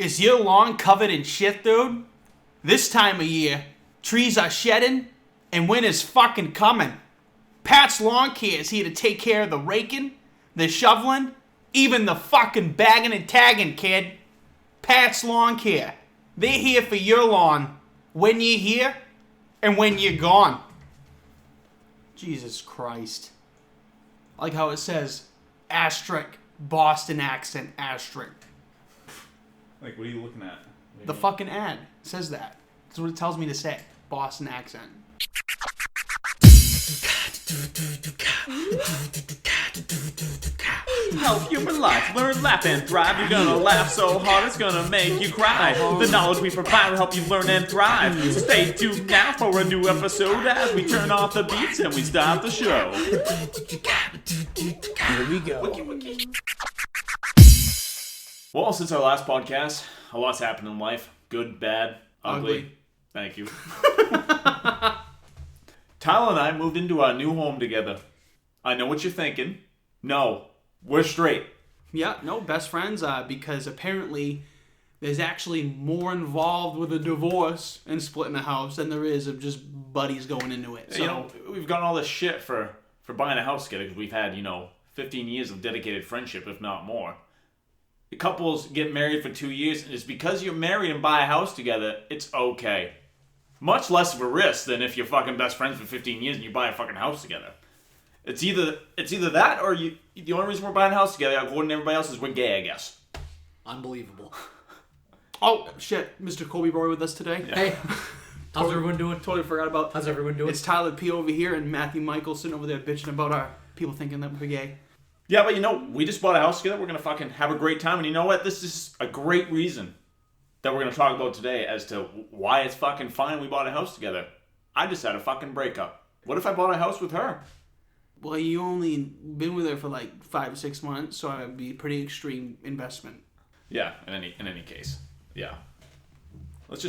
Is your lawn covered in shit, dude? This time of year, trees are shedding and winter's fucking coming. Pat's Lawn Care is here to take care of the raking, the shoveling, even the fucking bagging and tagging, kid. Pat's Lawn Care. They're here for your lawn when you're here and when you're gone. Jesus Christ. I like how it says, asterisk, Boston accent, asterisk. Like, what are you looking at? The fucking ad says that. That's what it tells me to say. Boston accent. Help human life, learn, laugh, and thrive. You're gonna laugh so hard it's gonna make you cry. The knowledge we provide will help you learn and thrive. So stay tuned now for a new episode as we turn off the beats and we start the show. Here we go. Well, since our last podcast, a lot's happened in life. Good, bad, ugly. Thank you. Tyler and I moved into our new home together. I know what you're thinking. No, we're straight. Yeah, no, best friends, because apparently there's actually more involved with a divorce and splitting a house than there is of just buddies going into it. So, You know, we've gotten all this shit for buying a house together because we've had, 15 years of dedicated friendship, if not more. The couples get married for 2 years, and it's because you're married and buy a house together, it's okay. Much less of a risk than if you're fucking best friends for 15 years and you buy a fucking house together. It's either that or the only reason we're buying a house together, according to everybody else, is we're gay, I guess. Unbelievable. oh, shit, Mr. Colby Roy with us today. Yeah. Hey, how's everyone doing? Totally forgot about. How's everyone doing? It's Tyler P over here and Matthew Michael sitting over there bitching about our people thinking that we're gay. Yeah, but we just bought a house together. We're going to fucking have a great time. And you know what? This is a great reason that we're going to talk about today as to why it's fucking fine we bought a house together. I just had a fucking breakup. What if I bought a house with her? Well, you only been with her for like 5 or 6 months, so it would be a pretty extreme investment. Yeah, in any case. Yeah. Let's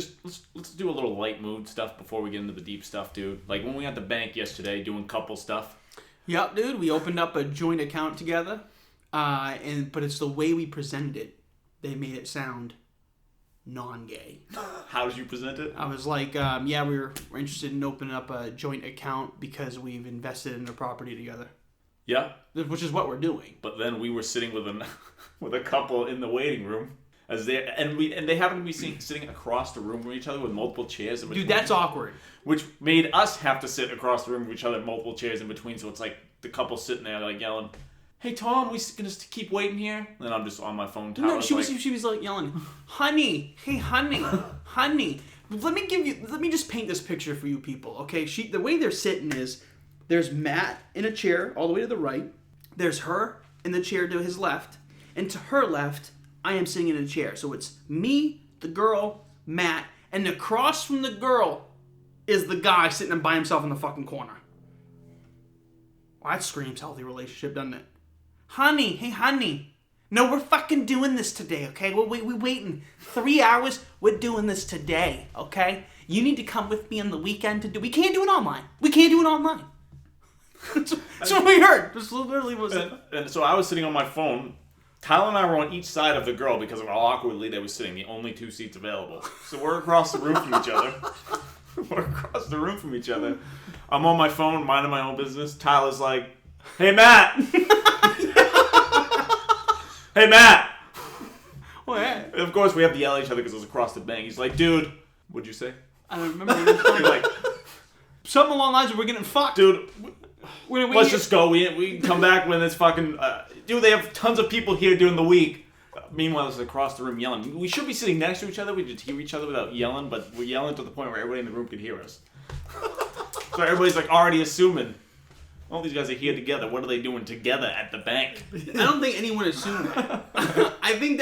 do a little light mood stuff before we get into the deep stuff, dude. Like when we were at the bank yesterday doing couple stuff. Yep, dude. We opened up a joint account together, but it's the way we presented it. They made it sound non-gay. How did you present it? I was like, we're interested in opening up a joint account because we've invested in a property together. Yeah. Which is what we're doing. But then we were sitting with a couple in the waiting room, and they happened to be sitting across the room from each other with multiple chairs in between. Dude, that's awkward. Which made us have to sit across the room from each other, multiple chairs in between. So it's like the couple sitting there like yelling, "Hey Tom, we gonna keep waiting here?" And then I'm just on my phone. No, she was like yelling, "Honey, hey honey, honey." Let me just paint this picture for you people, okay? The way they're sitting is there's Matt in a chair all the way to the right. There's her in the chair to his left, and to her left, I am sitting in a chair. So it's me, the girl, Matt, and across from the girl is the guy sitting by himself in the fucking corner. Well, that screams healthy relationship, doesn't it? Honey, hey honey. No, we're fucking doing this today, okay? We're waiting 3 hours. We're doing this today, okay? You need to come with me on the weekend to do. We can't do it online. That's what we heard. Just literally was it. And so I was sitting on my phone. Tyler and I were on each side of the girl because of how awkwardly they were sitting. The only 2 seats available. So we're across the room from each other. I'm on my phone, minding my own business. Tyler's like, "Hey, Matt." "Hey, Matt." Well, yeah. And of course, we have to yell at each other because it was across the bank. He's like, "Dude," what'd you say? I don't remember. You're like, something along the lines of we're getting fucked. "Dude, let's just go. We can come back when it's fucking... dude, they have tons of people here during the week." Meanwhile, it's across the room yelling. We should be sitting next to each other. We just hear each other without yelling, but we're yelling to the point where everybody in the room could hear us. So everybody's like already assuming, all these guys are here together. What are they doing together at the bank? I don't think anyone assumed that. I think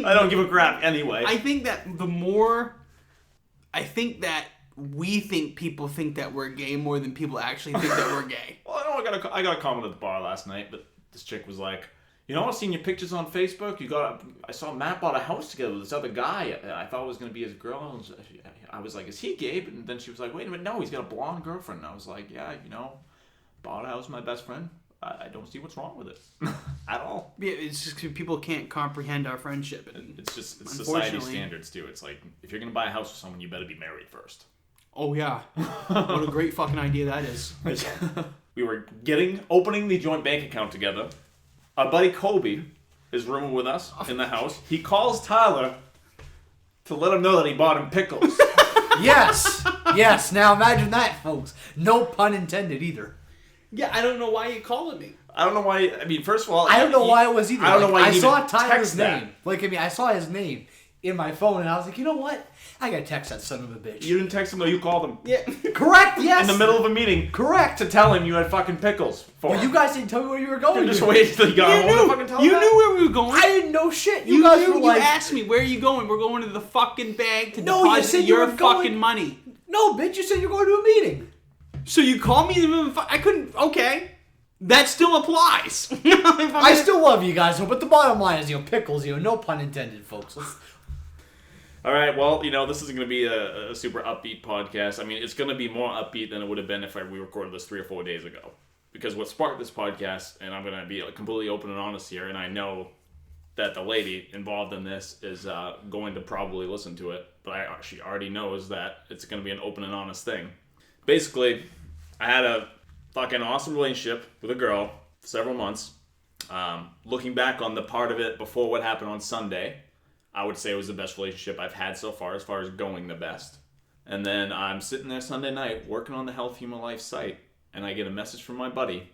I don't give a crap anyway. I think that we think people think that we're gay more than people actually think that we're gay. Well, I got a comment at the bar last night, but this chick was like, "I've seen your pictures on Facebook. I saw Matt bought a house together with this other guy. I thought it was going to be his girl." I was like, "Is he gay?" And then she was like, "Wait a minute, no, he's got a blonde girlfriend." And I was like, "Yeah, bought a house with my best friend. I don't see what's wrong with it at all. Yeah, it's just 'cause people can't comprehend our friendship. And It's society standards too. It's like, if you're gonna buy a house with someone, you better be married first. oh yeah, what a great fucking idea that is. We were opening the joint bank account together. Our buddy Kobe is rooming with us in the house. He calls Tyler to let him know that he bought him pickles. Yes. Yes. Now imagine that, folks. No pun intended either. Yeah, I don't know why you're calling me. I don't know why. I mean, first of all, I don't know why it was either. I don't know why I you saw even Tyler's text that. name. I saw his name in my phone, and I was like, you know what? I gotta text that son of a bitch. You didn't text him though. You called him Yeah. Correct. Yes. in the middle of a meeting. Correct. To tell him you had fucking pickles. For Well, him. you guys didn't tell me where you were going. You just waited till you got home to fucking tell him You that? knew where we were going. I didn't know shit. You guys knew. were like, You asked me, where are you going? We're going to the fucking bank to No, you deposit said you your were going- fucking money. no, bitch. You said you're going to a meeting. So you called me? I couldn't. Okay, that still applies. I still love you guys, but the bottom line is, pickles. No pun intended, folks. All right, well, this isn't going to be a super upbeat podcast. I mean, it's going to be more upbeat than it would have been if we recorded this 3 or 4 days ago. Because what sparked this podcast, and I'm going to be completely open and honest here, and I know that the lady involved in this is going to probably listen to it, but she already knows that it's going to be an open and honest thing. Basically, I had a fucking awesome relationship with a girl for several months. Looking back on the part of it before what happened on Sunday, I would say it was the best relationship I've had so far as going the best. And then I'm sitting there Sunday night working on the Health Human Life site, and I get a message from my buddy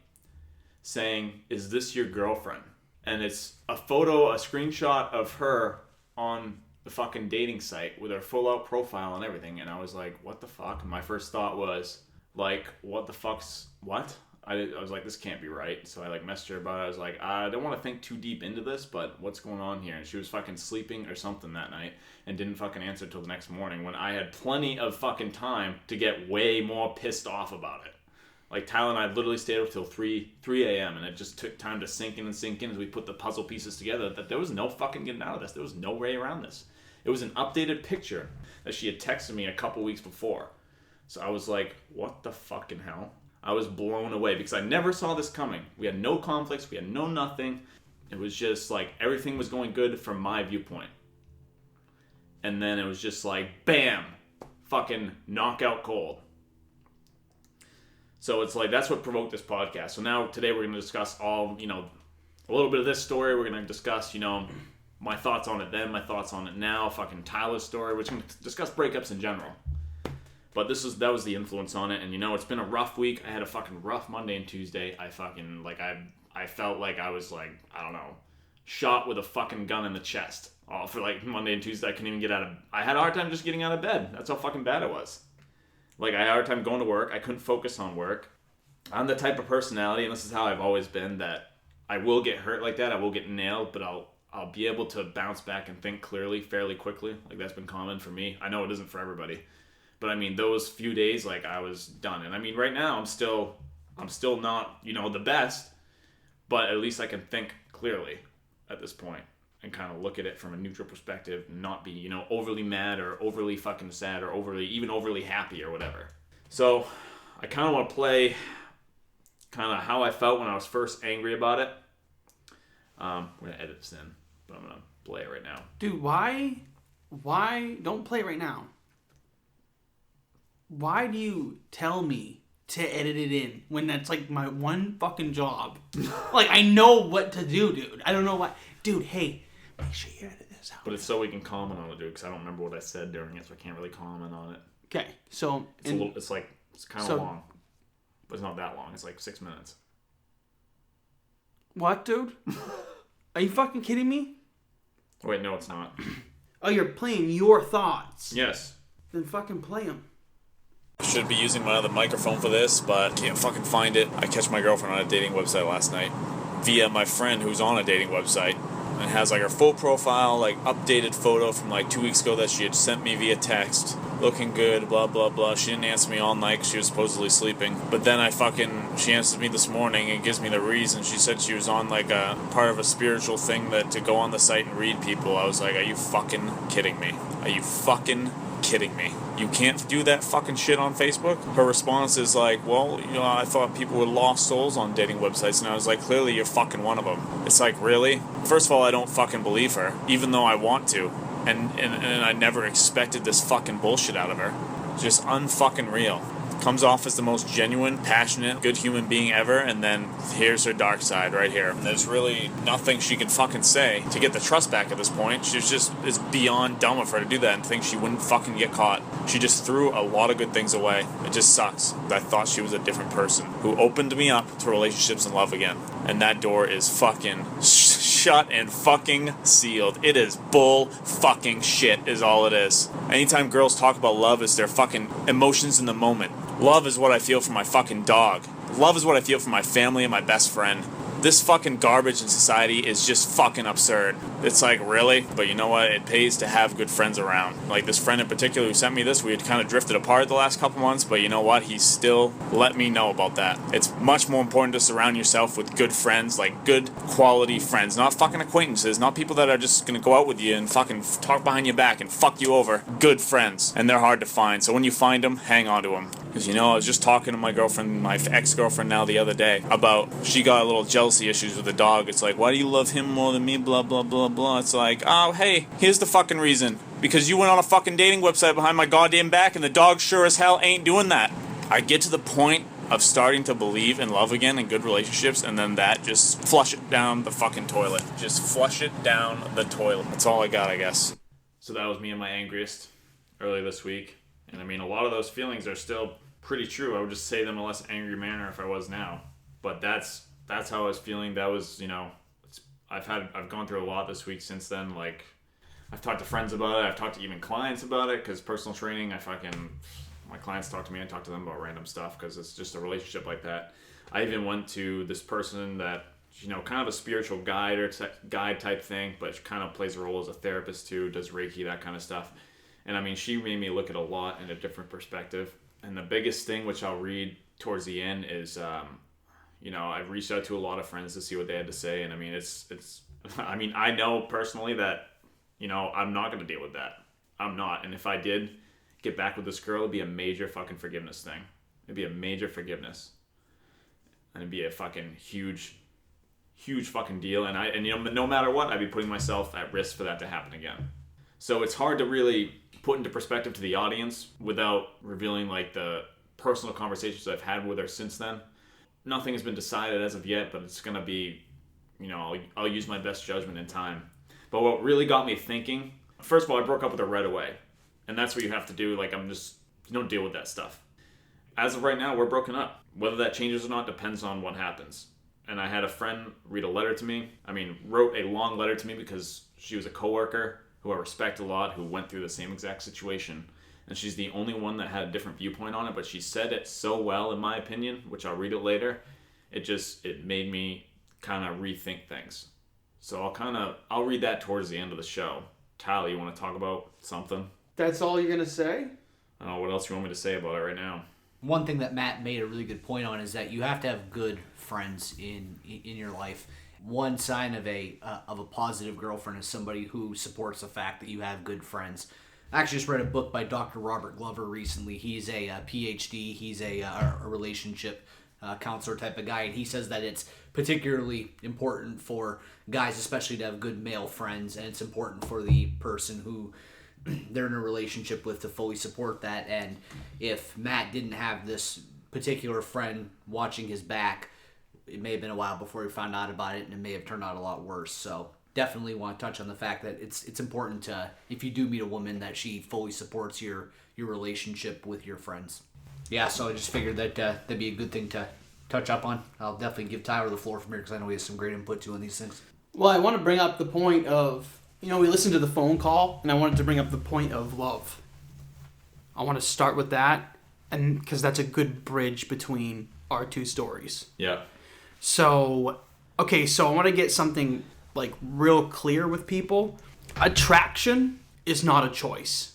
saying, "Is this your girlfriend?" And it's a screenshot of her on the fucking dating site with her full out profile and everything. And I was like, what the fuck? And my first thought was, like, what the fuck's, what? I was like, this can't be right. So I messaged her about it. I was like, I don't want to think too deep into this, but what's going on here? And she was fucking sleeping or something that night and didn't fucking answer till the next morning when I had plenty of fucking time to get way more pissed off about it. Like, Tyler and I literally stayed up till 3 a.m. and it just took time to sink in as we put the puzzle pieces together that there was no fucking getting out of this. There was no way around this. It was an updated picture that she had texted me a couple weeks before. So I was like, what the fucking hell? I was blown away because I never saw this coming. We had no conflicts. We had no nothing. It was just like everything was going good from my viewpoint. And then it was just like, bam, fucking knockout cold. So it's like, that's what provoked this podcast. So now today we're going to discuss all, a little bit of this story. We're going to discuss, my thoughts on it then, my thoughts on it now, fucking Tyler's story. We're just going to discuss breakups in general. But that was the influence on it, and it's been a rough week. I had a fucking rough Monday and Tuesday. I fucking, I felt like I was I don't know, shot with a fucking gun in the chest. All for Monday and Tuesday, I couldn't even get out of, I had a hard time just getting out of bed. That's how fucking bad it was. I had a hard time going to work. I couldn't focus on work. I'm the type of personality, and this is how I've always been, that I will get hurt like that. I will get nailed, but I'll be able to bounce back and think clearly fairly quickly. That's been common for me. I know it isn't for everybody. But I mean, those few days, I was done. And I mean, right now, I'm still not, the best, but at least I can think clearly at this point and kind of look at it from a neutral perspective and not be, overly mad or overly fucking sad or even overly happy or whatever. So I kind of want to play kind of how I felt when I was first angry about it. We're going to edit this in, but I'm going to play it right now. Dude, why don't play it right now? Why do you tell me to edit it in when that's my one fucking job? I know what to do, dude. I don't know why. Dude, hey, make sure you edit this out. But it's so we can comment on it, dude, because I don't remember what I said during it, so I can't really comment on it. Okay, so... It's kind of long. But it's not that long. It's 6 minutes. What, dude? Are you fucking kidding me? Wait, no, it's not. Oh, you're playing your thoughts. Yes. Then fucking play them. I should be using my other microphone for this, but can't fucking find it. I catch my girlfriend on a dating website last night via my friend who's on a dating website and has her full profile, updated photo from 2 weeks ago that she had sent me via text. Looking good, blah, blah, blah. She didn't answer me all night because she was supposedly sleeping. But then she answers me this morning and gives me the reason. She said she was on a part of a spiritual thing that to go on the site and read people. I was like, are you fucking kidding me? Are you fucking kidding me? You can't do that fucking shit on Facebook? Her response is like, well, I thought people were lost souls on dating websites. And I was like, clearly you're fucking one of them. It's like, really? First of all, I don't fucking believe her, even though I want to. And I never expected this fucking bullshit out of her. Just unfucking real. Comes off as the most genuine, passionate, good human being ever, and then here's her dark side right here. And there's really nothing she can fucking say to get the trust back at this point. It's beyond dumb of her to do that and think she wouldn't fucking get caught. She just threw a lot of good things away. It just sucks. I thought she was a different person who opened me up to relationships and love again. And that door is fucking shut and fucking sealed. It is bull fucking shit is all it is. Anytime girls talk about love, it's their fucking emotions in the moment. Love is what I feel for my fucking dog. Love is what I feel for my family and my best friend. This fucking garbage in society is just fucking absurd. It's like, really? But you know what? It pays to have good friends around. Like this friend in particular who sent me this, we had kind of drifted apart the last couple months, but you know what? He still let me know about that. It's much more important to surround yourself with good friends, like good quality friends, not fucking acquaintances, not people that are just gonna go out with you and fucking talk behind your back and fuck you over. Good friends. And they're hard to find. So when you find them, hang on to them. Because I was just talking to my girlfriend, my ex-girlfriend now the other day, about she got a little jealousy issues with the dog. It's like, why do you love him more than me, blah, blah, blah, blah. It's like, oh, hey, here's the fucking reason. Because you went on a fucking dating website behind my goddamn back and the dog sure as hell ain't doing that. I get to the point of starting to believe in love again and good relationships, and then that just flush it down the fucking toilet. Just flush it down the toilet. That's all I got, I guess. So that was me at my angriest earlier this week. And I mean, a lot of those feelings are still pretty true. I would just say them in a less angry manner if I was now. But that's how I was feeling. That was, I've gone through a lot this week since then. Like, I've talked to friends about it. I've talked to even clients about it, because personal training, my clients talk to me, I talk to them about random stuff, because it's just a relationship like that. I even went to this person that, kind of a spiritual guide type thing, but kind of plays a role as a therapist too, does Reiki, that kind of stuff. And I mean, she made me look at a lot in a different perspective. And the biggest thing, which I'll read towards the end, is, I've reached out to a lot of friends to see what they had to say. And I mean, I know personally that, I'm not going to deal with that. I'm not. And if I did get back with this girl, it'd be a major fucking forgiveness thing. It'd be a major forgiveness. And it'd be a fucking huge fucking deal. And no matter what, I'd be putting myself at risk for that to happen again. So it's hard to really put into perspective to the audience without revealing like the personal conversations I've had with her since then. Nothing has been decided as of yet, but it's going to be, I'll use my best judgment in time. But what really got me thinking, first of all, I broke up with her right away. And that's what you have to do. Like, you don't deal with that stuff. As of right now, we're broken up. Whether that changes or not depends on what happens. And I had a friend read a letter to me. Wrote a long letter to me because she was a coworker who I respect a lot, who went through the same exact situation. And she's the only one that had a different viewpoint on it, but she said it so well, in my opinion, which I'll read it later. It made me kind of rethink things. So I'll read that towards the end of the show. Tyler, you want to talk about something? That's all you're going to say? I don't know, what else you want me to say about it right now? One thing that Matt made a really good point on is that you have to have good friends in your life. One sign of a positive girlfriend is somebody who supports the fact that you have good friends. I actually just read a book by Dr. Robert Glover recently. He's a PhD. He's a relationship counselor type of guy, and he says that it's particularly important for guys, especially, to have good male friends, and it's important for the person who they're in a relationship with to fully support that. And if Matt didn't have this particular friend watching his back, it may have been a while before he found out about it, and it may have turned out a lot worse. So definitely want to touch on the fact that it's important to, if you do meet a woman, that she fully supports your relationship with your friends. Yeah, so I just figured that that'd be a good thing to touch up on. I'll definitely give Tyler the floor from here, because I know he has some great input too on these things. Well, I want to bring up the point of, we listened to the phone call, and I wanted to bring up the point of love. I want to start with that, and because that's a good bridge between our two stories. Yeah. So I want to get something like real clear with people. Attraction is not a choice.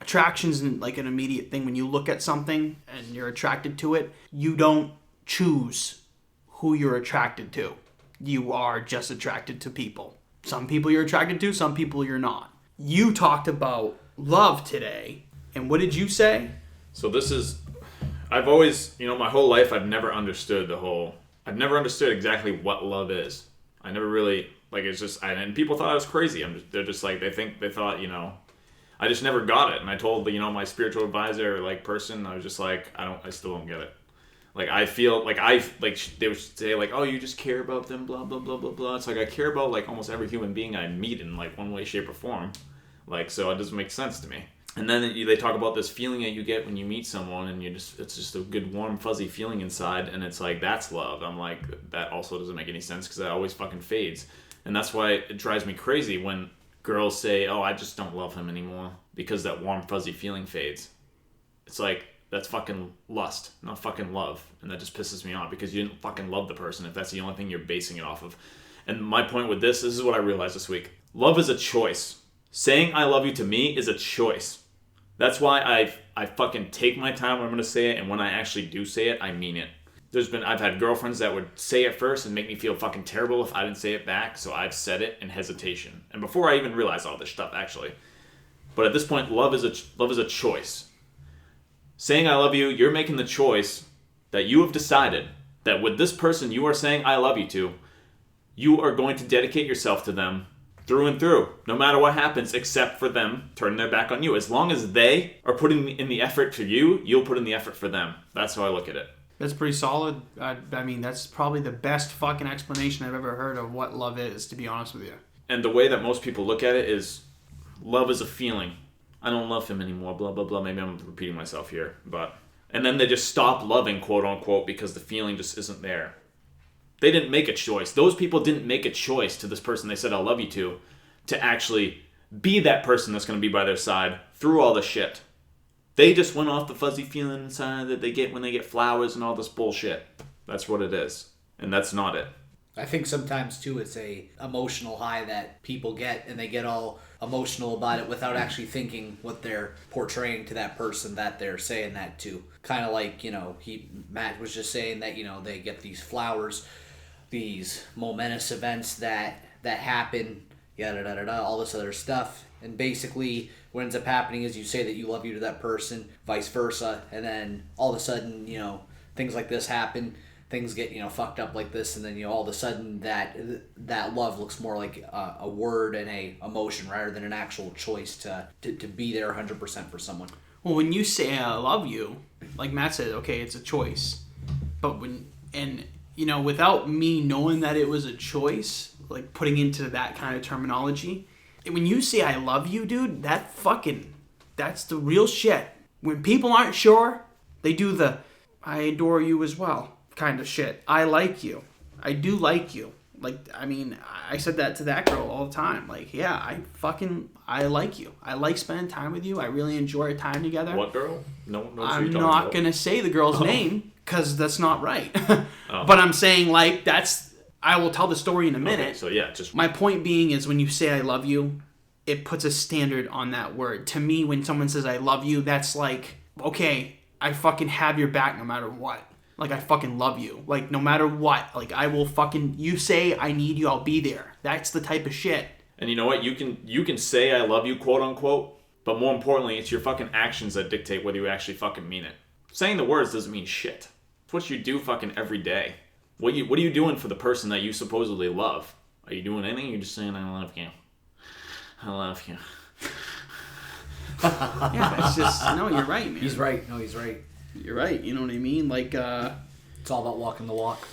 Attraction isn't like an immediate thing. When you look at something and you're attracted to it, you don't choose who you're attracted to. You are just attracted to people. Some people you're attracted to, some people you're not. You talked about love today. And what did you say? So this is, I've always, my whole life I've never understood exactly what love is. I never really, it's just, and people thought I was crazy. They're just like, they thought, I just never got it. And I told, my spiritual advisor, person, I was just like, I still don't get it. I feel, they would say, oh, you just care about them, blah, blah, blah, blah, blah. It's I care about, almost every human being I meet in, one way, shape, or form. So it doesn't make sense to me. And then they talk about this feeling that you get when you meet someone, and it's just a good, warm, fuzzy feeling inside, and it's that's love. I'm like, that also doesn't make any sense, because that always fucking fades. And that's why it drives me crazy when girls say, oh, I just don't love him anymore, because that warm, fuzzy feeling fades. It's that's fucking lust, not fucking love. And that just pisses me off, because you didn't fucking love the person if that's the only thing you're basing it off of. And my point with this is what I realized this week. Love is a choice. Saying I love you to me is a choice. That's why I fucking take my time when I'm going to say it, and when I actually do say it, I mean it. I've had girlfriends that would say it first and make me feel fucking terrible if I didn't say it back, so I've said it in hesitation. And before I even realized all this stuff, actually. But at this point, love is a choice. Saying I love you, you're making the choice that you have decided that with this person you are saying I love you to, you are going to dedicate yourself to them through and through, no matter what happens, except for them turning their back on you. As long as they are putting in the effort for you, you'll put in the effort for them. That's how I look at it. That's pretty solid. I mean, that's probably the best fucking explanation I've ever heard of what love is, to be honest with you. And the way that most people look at it is, love is a feeling. I don't love him anymore, blah, blah, blah. Maybe I'm repeating myself here, but... And then they just stop loving, quote unquote, because the feeling just isn't there. They didn't make a choice. Those people didn't make a choice to this person they said I love you to actually be that person that's going to be by their side through all the shit. They just went off the fuzzy feeling inside that they get when they get flowers and all this bullshit. That's what it is. And that's not it. I think sometimes, too, it's a emotional high that people get, and they get all emotional about it without actually thinking what they're portraying to that person that they're saying that to. Kind of like, Matt was just saying that, they get these flowers, these momentous events that happen, yada da da da, all this other stuff. And basically, what ends up happening is you say that you love you to that person, vice versa, and then all of a sudden, things like this happen. Things get fucked up like this, and then all of a sudden that love looks more like a word and a emotion rather than an actual choice to be there 100% for someone. Well, when you say I love you, like Matt said, okay, it's a choice, but without me knowing that it was a choice, like putting into that kind of terminology, when you say I love you, dude, that's the real shit. When people aren't sure, they do the I adore you as well kind of shit. I like you. I do like you. I said that to that girl all the time. I like you. I like spending time with you. I really enjoy our time together. What girl? No. I'm not going to say the girl's name because that's not right. But I'm saying I will tell the story in a minute. Okay, so yeah, my point being is when you say I love you, it puts a standard on that word. To me, when someone says I love you, that's okay, I fucking have your back no matter what. I fucking love you. No matter what. I will you say I need you, I'll be there. That's the type of shit. And you know what? You can say I love you, quote unquote, but more importantly, it's your fucking actions that dictate whether you actually fucking mean it. Saying the words doesn't mean shit. It's what you do fucking every day. What are you doing for the person that you supposedly love? Are you doing anything? You're just saying I love you. I love you. Yeah, it's just, no, you're right, man. He's right. No, he's right. You're right. You know what I mean? It's all about walking the walk.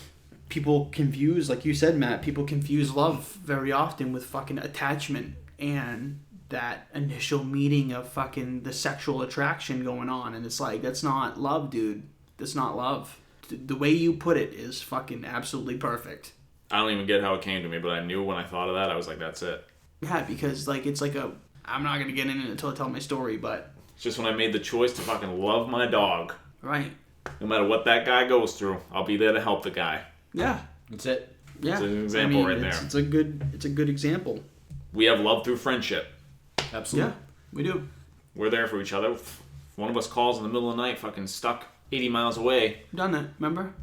People confuse, like you said, Matt, people confuse love very often with fucking attachment and that initial meeting of fucking the sexual attraction going on. And it's that's not love, dude. That's not love. The way you put it is fucking absolutely perfect. I don't even get how it came to me, but I knew when I thought of that, I was like, that's it. Yeah, because I'm not going to get in it until I tell my story, but... It's just when I made the choice to fucking love my dog. Right. No matter what that guy goes through, I'll be there to help the guy. Yeah. That's it. Yeah. It's an example right there. It's a good example. We have love through friendship. Absolutely. Yeah, we do. We're there for each other. If one of us calls in the middle of the night, fucking stuck 80 miles away. Done that, remember?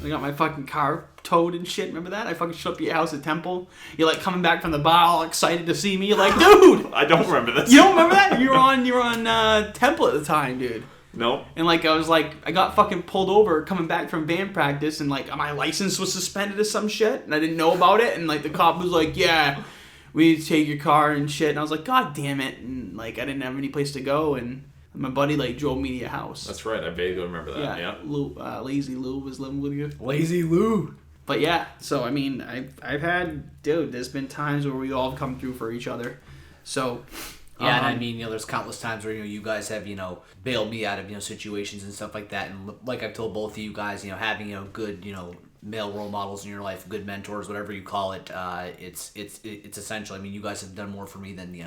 I got my fucking car Toad and shit. Remember that? I fucking showed up at your house at Temple. You're like coming back from the bar all excited to see me. You're like, dude! I don't remember this. You don't remember that? You were on Temple at the time, dude. Nope. And like I got fucking pulled over coming back from band practice, and like my license was suspended or some shit, and I didn't know about it, and like the cop was like, yeah, we need to take your car and shit, and I was like, god damn it, and like I didn't have any place to go, and my buddy like drove me to your house. That's right. I vaguely remember that. Yeah. Lou, Lazy Lou was living with you. Lazy Lou. But yeah, so I mean, I've had, dude, there's been times where we all come through for each other, so. Yeah, and I mean, there's countless times where, you guys have, bailed me out of, situations and stuff like that. And like I've told both of you guys, having, good, male role models in your life, good mentors, whatever you call it, it's essential. I mean, you guys have done more for me than,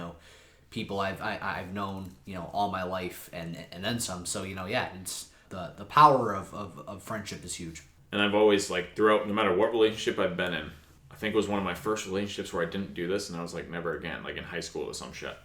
people I've known, all my life and then some. So, yeah, it's the power of friendship is huge. And I've always, like, throughout, no matter what relationship I've been in, I think it was one of my first relationships where I didn't do this, and I was like, never again, like in high school or some shit.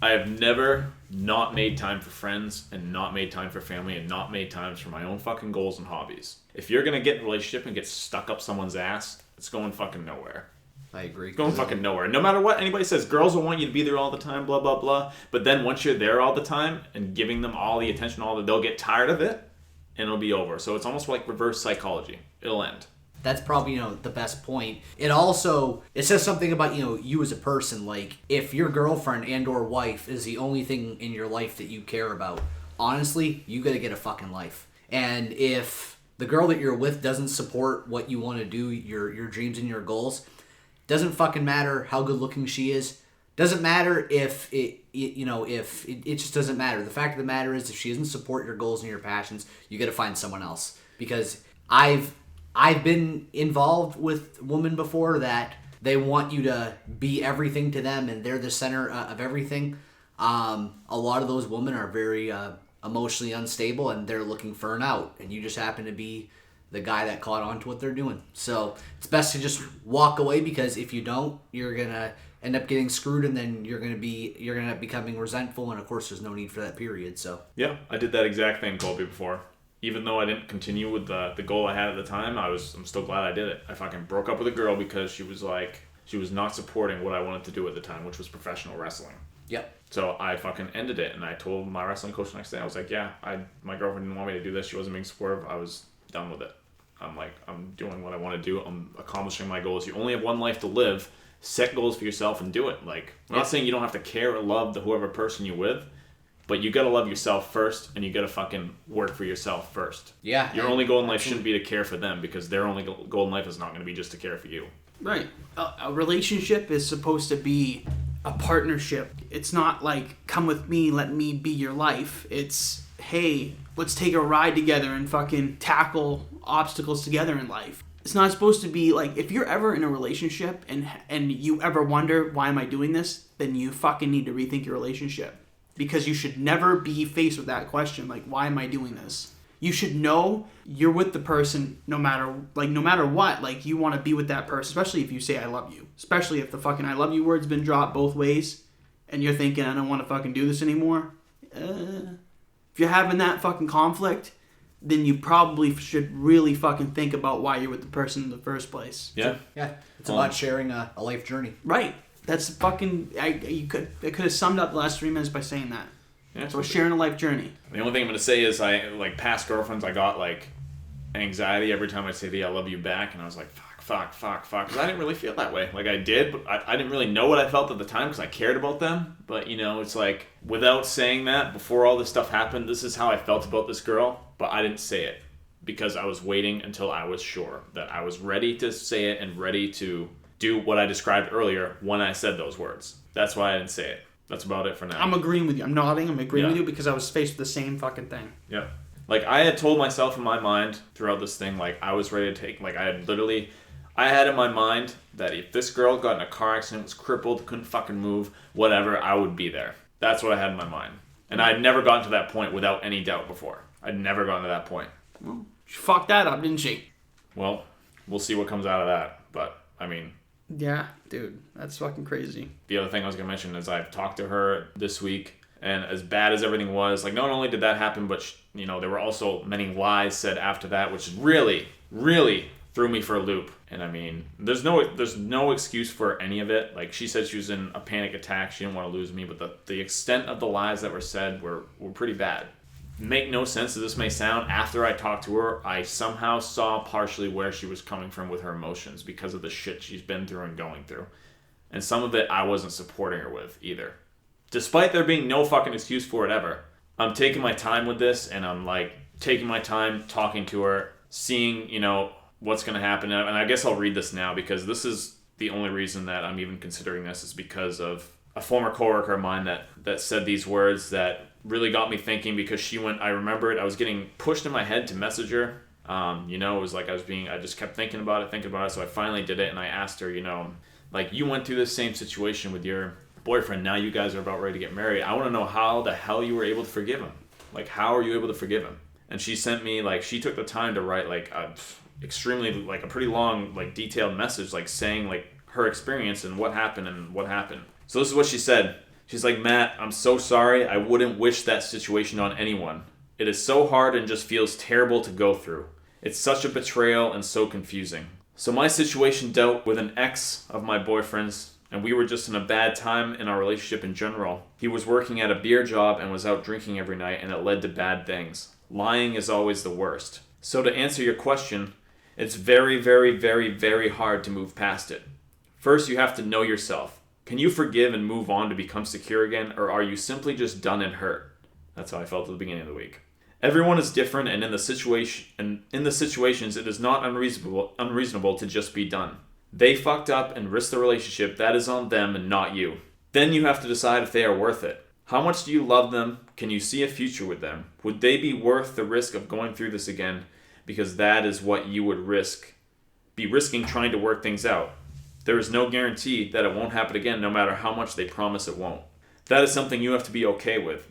I have never not made time for friends and not made time for family and not made times for my own fucking goals and hobbies. If you're gonna get in a relationship and get stuck up someone's ass, it's going fucking nowhere. I agree. It's going fucking nowhere. No matter what anybody says, girls will want you to be there all the time, blah, blah, blah. But then once you're there all the time and giving them all the attention, they'll get tired of it and it'll be over. So it's almost like reverse psychology. It'll end. That's probably, the best point. It says something about, you as a person. Like, if your girlfriend and or wife is the only thing in your life that you care about, honestly, you gotta get a fucking life. And if the girl that you're with doesn't support what you want to do, your dreams and your goals, doesn't fucking matter how good looking she is. Doesn't matter if it just doesn't matter. The fact of the matter is, if she doesn't support your goals and your passions, you gotta find someone else. Because I've been involved with women before that they want you to be everything to them and they're the center of everything. A lot of those women are very emotionally unstable and they're looking for an out, and you just happen to be the guy that caught on to what they're doing. So it's best to just walk away, because if you don't, you're gonna end up getting screwed, and then you're gonna end up becoming resentful, and of course there's no need for that period. So yeah, I did that exact thing, Colby, before. Even though I didn't continue with the goal I had at the time, I'm still glad I did it. I fucking broke up with a girl because she was not supporting what I wanted to do at the time, which was professional wrestling. Yep. So I fucking ended it, and I told my wrestling coach the next day, I was like, yeah, my girlfriend didn't want me to do this. She wasn't being supportive. I was done with it. I'm doing what I want to do. I'm accomplishing my goals. You only have one life to live. Set goals for yourself and do it. Like, I'm not saying you don't have to care or love whoever person you're with, but you gotta love yourself first, and you gotta fucking work for yourself first. Yeah. Your only goal in life shouldn't be to care for them, because their only goal in life is not going to be just to care for you. Right. A relationship is supposed to be a partnership. It's not like, come with me, let me be your life. It's, hey, let's take a ride together and fucking tackle obstacles together in life. It's not supposed to be like, if you're ever in a relationship and you ever wonder, why am I doing this? Then you fucking need to rethink your relationship. Because you should never be faced with that question, like, why am I doing this? You should know you're with the person no matter what. Like, you want to be with that person, especially if you say I love you. Especially if the fucking I love you word's been dropped both ways and you're thinking, I don't want to fucking do this anymore. If you're having that fucking conflict, then you probably should really fucking think about why you're with the person in the first place. Yeah. Yeah. It's about sharing a life journey. Right. That's fucking... I could have summed up the last 3 minutes by saying that. Yeah. So we're sharing a life journey. The only thing I'm going to say is, past girlfriends, I got, anxiety every time I say the I love you back, and I was like, fuck, because I didn't really feel that way. Like, I did, but I didn't really know what I felt at the time because I cared about them. But, it's like, without saying that, before all this stuff happened, this is how I felt about this girl, but I didn't say it because I was waiting until I was sure that I was ready to say it and ready to do what I described earlier when I said those words. That's why I didn't say it. That's about it for now. I'm agreeing with you. I'm nodding. I'm agreeing with you because I was faced with the same fucking thing. Yeah. Like, I had told myself in my mind throughout this thing, I was ready to take, I had in my mind that if this girl got in a car accident, was crippled, couldn't fucking move, whatever, I would be there. That's what I had in my mind. And I'd never gotten to that point without any doubt before. I'd never gotten to that point. Well, she fucked that up, didn't she? Well, we'll see what comes out of that. But, yeah, dude, that's fucking crazy. The other thing I was going to mention is I've talked to her this week, and as bad as everything was, not only did that happen, but, there were also many lies said after that, which really, really threw me for a loop. And I mean, there's no excuse for any of it. Like, she said she was in a panic attack. She didn't want to lose me, but the extent of the lies that were said were pretty bad. Make no sense as this may sound, after I talked to her, I somehow saw partially where she was coming from with her emotions because of the shit she's been through and going through. And some of it I wasn't supporting her with either. Despite there being no fucking excuse for it ever, I'm taking my time with this, and I'm like taking my time talking to her, seeing, what's going to happen. And I guess I'll read this now because this is the only reason that I'm even considering this, is because of a former coworker of mine that said these words that really got me thinking, because I remember it, I was getting pushed in my head to message her. It was like I just kept thinking about it. So I finally did it, and I asked her, like, you went through this same situation with your boyfriend. Now you guys are about ready to get married. I want to know how the hell you were able to forgive him. Like, how are you able to forgive him? And she sent me, like, she took the time to write, like, a pretty long, like, detailed message, like, saying, like, her experience and what happened. So this is what she said. She's like, Matt, I'm so sorry. I wouldn't wish that situation on anyone. It is so hard and just feels terrible to go through. It's such a betrayal and so confusing. So my situation dealt with an ex of my boyfriend's, and we were just in a bad time in our relationship in general. He was working at a beer job and was out drinking every night, and it led to bad things. Lying is always the worst. So to answer your question, it's very, very, very, very hard to move past it. First, you have to know yourself. Can you forgive and move on to become secure again, or are you simply just done and hurt? That's how I felt at the beginning of the week. Everyone is different, and in the situations, it is not unreasonable to just be done. They fucked up and risked the relationship. That is on them and not you. Then you have to decide if they are worth it. How much do you love them? Can you see a future with them? Would they be worth the risk of going through this again? Because that is what you would be risking trying to work things out. There is no guarantee that it won't happen again, no matter how much they promise it won't. That is something you have to be okay with.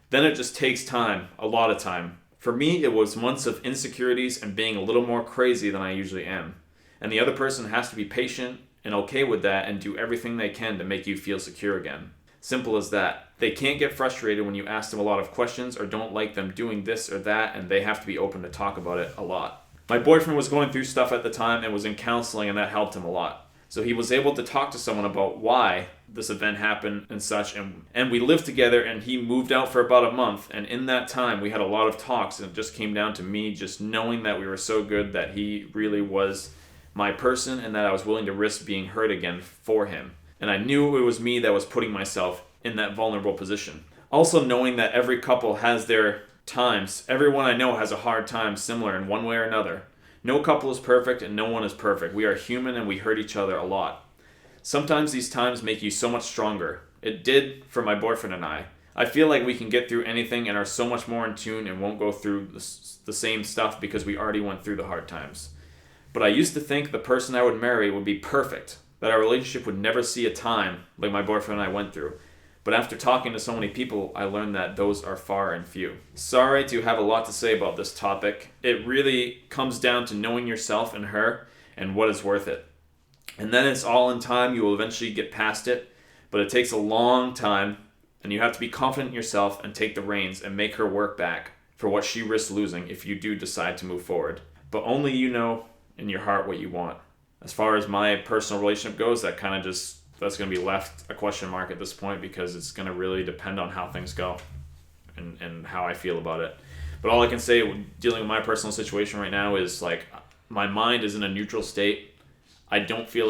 Then it just takes time, a lot of time. For me, it was months of insecurities and being a little more crazy than I usually am. And the other person has to be patient and okay with that and do everything they can to make you feel secure again. Simple as that. They can't get frustrated when you ask them a lot of questions or don't like them doing this or that, and they have to be open to talk about it a lot. My boyfriend was going through stuff at the time and was in counseling, and that helped him a lot. So he was able to talk to someone about why this event happened and such, and we lived together, and he moved out for about a month, and in that time we had a lot of talks, and it just came down to me just knowing that we were so good, that he really was my person, and that I was willing to risk being hurt again for him. And I knew it was me that was putting myself in that vulnerable position. Also knowing that every couple has their times. Everyone I know has a hard time similar in one way or another. No couple is perfect and no one is perfect. We are human and we hurt each other a lot. Sometimes these times make you so much stronger. It did for my boyfriend and I. I feel like we can get through anything and are so much more in tune and won't go through the same stuff because we already went through the hard times. But I used to think the person I would marry would be perfect, that our relationship would never see a time like my boyfriend and I went through. But after talking to so many people, I learned that those are far and few. Sorry to have a lot to say about this topic. It really comes down to knowing yourself and her and what is worth it. And then it's all in time. You will eventually get past it. But it takes a long time, and you have to be confident in yourself and take the reins and make her work back for what she risks losing if you do decide to move forward. But only you know in your heart what you want. As far as my personal relationship goes, that's going to be left a question mark at this point, because it's going to really depend on how things go and how I feel about it. But all I can say dealing with my personal situation right now is, like, my mind is in a neutral state. I don't feel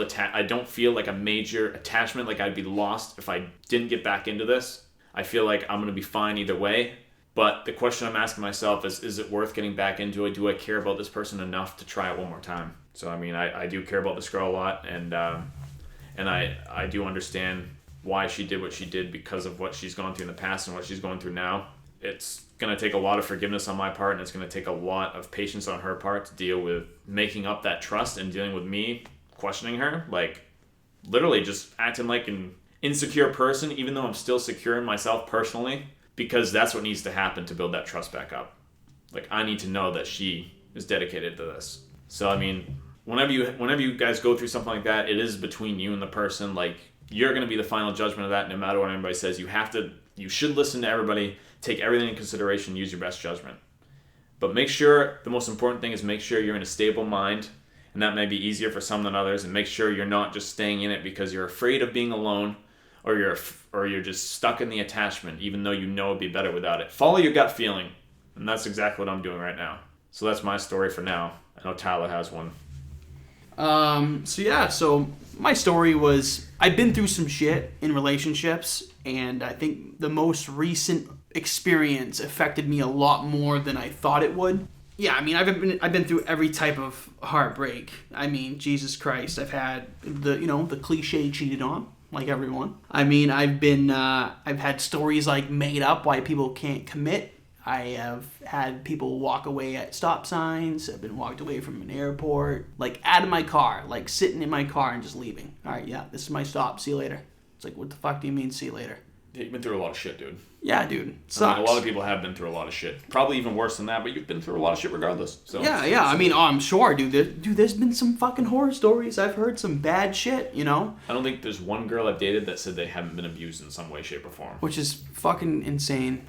like a major attachment, like I'd be lost if I didn't get back into this. I feel like I'm going to be fine either way. But the question I'm asking myself is it worth getting back into it? Do I care about this person enough to try it one more time? So, I mean, I do care about this girl a lot, and I do understand why she did what she did because of what she's gone through in the past and what she's going through now. It's going to take a lot of forgiveness on my part, and it's going to take a lot of patience on her part to deal with making up that trust and dealing with me questioning her. Like, literally just acting like an insecure person, even though I'm still secure in myself personally, because that's what needs to happen to build that trust back up. Like, I need to know that she is dedicated to this. So, I mean, whenever you guys go through something like that, it is between you and the person. Like, you're going to be the final judgment of that, no matter what anybody says. You should listen to everybody, take everything in consideration, use your best judgment. But the most important thing is make sure you're in a stable mind And that may be easier for some than others. And make sure you're not just staying in it because you're afraid of being alone, or you're just stuck in the attachment, even though you know it'd be better without it. Follow your gut feeling. And that's exactly what I'm doing right now. So that's my story for now. I know Tyler has one. So my story was, I've been through some shit in relationships, and I think the most recent experience affected me a lot more than I thought it would. Yeah, I mean, I've been through every type of heartbreak. I mean, Jesus Christ, I've had the cliche cheated on, like everyone. I mean, I've had stories like made up why people can't commit. I have had people walk away at stop signs. I've been walked away from an airport, like out of my car, like sitting in my car and just leaving. All right, yeah, this is my stop. See you later. It's like, what the fuck do you mean, see you later? Yeah, you've been through a lot of shit, dude. Yeah, dude. Sucks. I mean, a lot of people have been through a lot of shit. Probably even worse than that, but you've been through a lot of shit regardless. So Yeah. I mean, I'm sure, dude. There's been some fucking horror stories. I've heard some bad shit, you know? I don't think there's one girl I've dated that said they haven't been abused in some way, shape, or form. Which is fucking insane.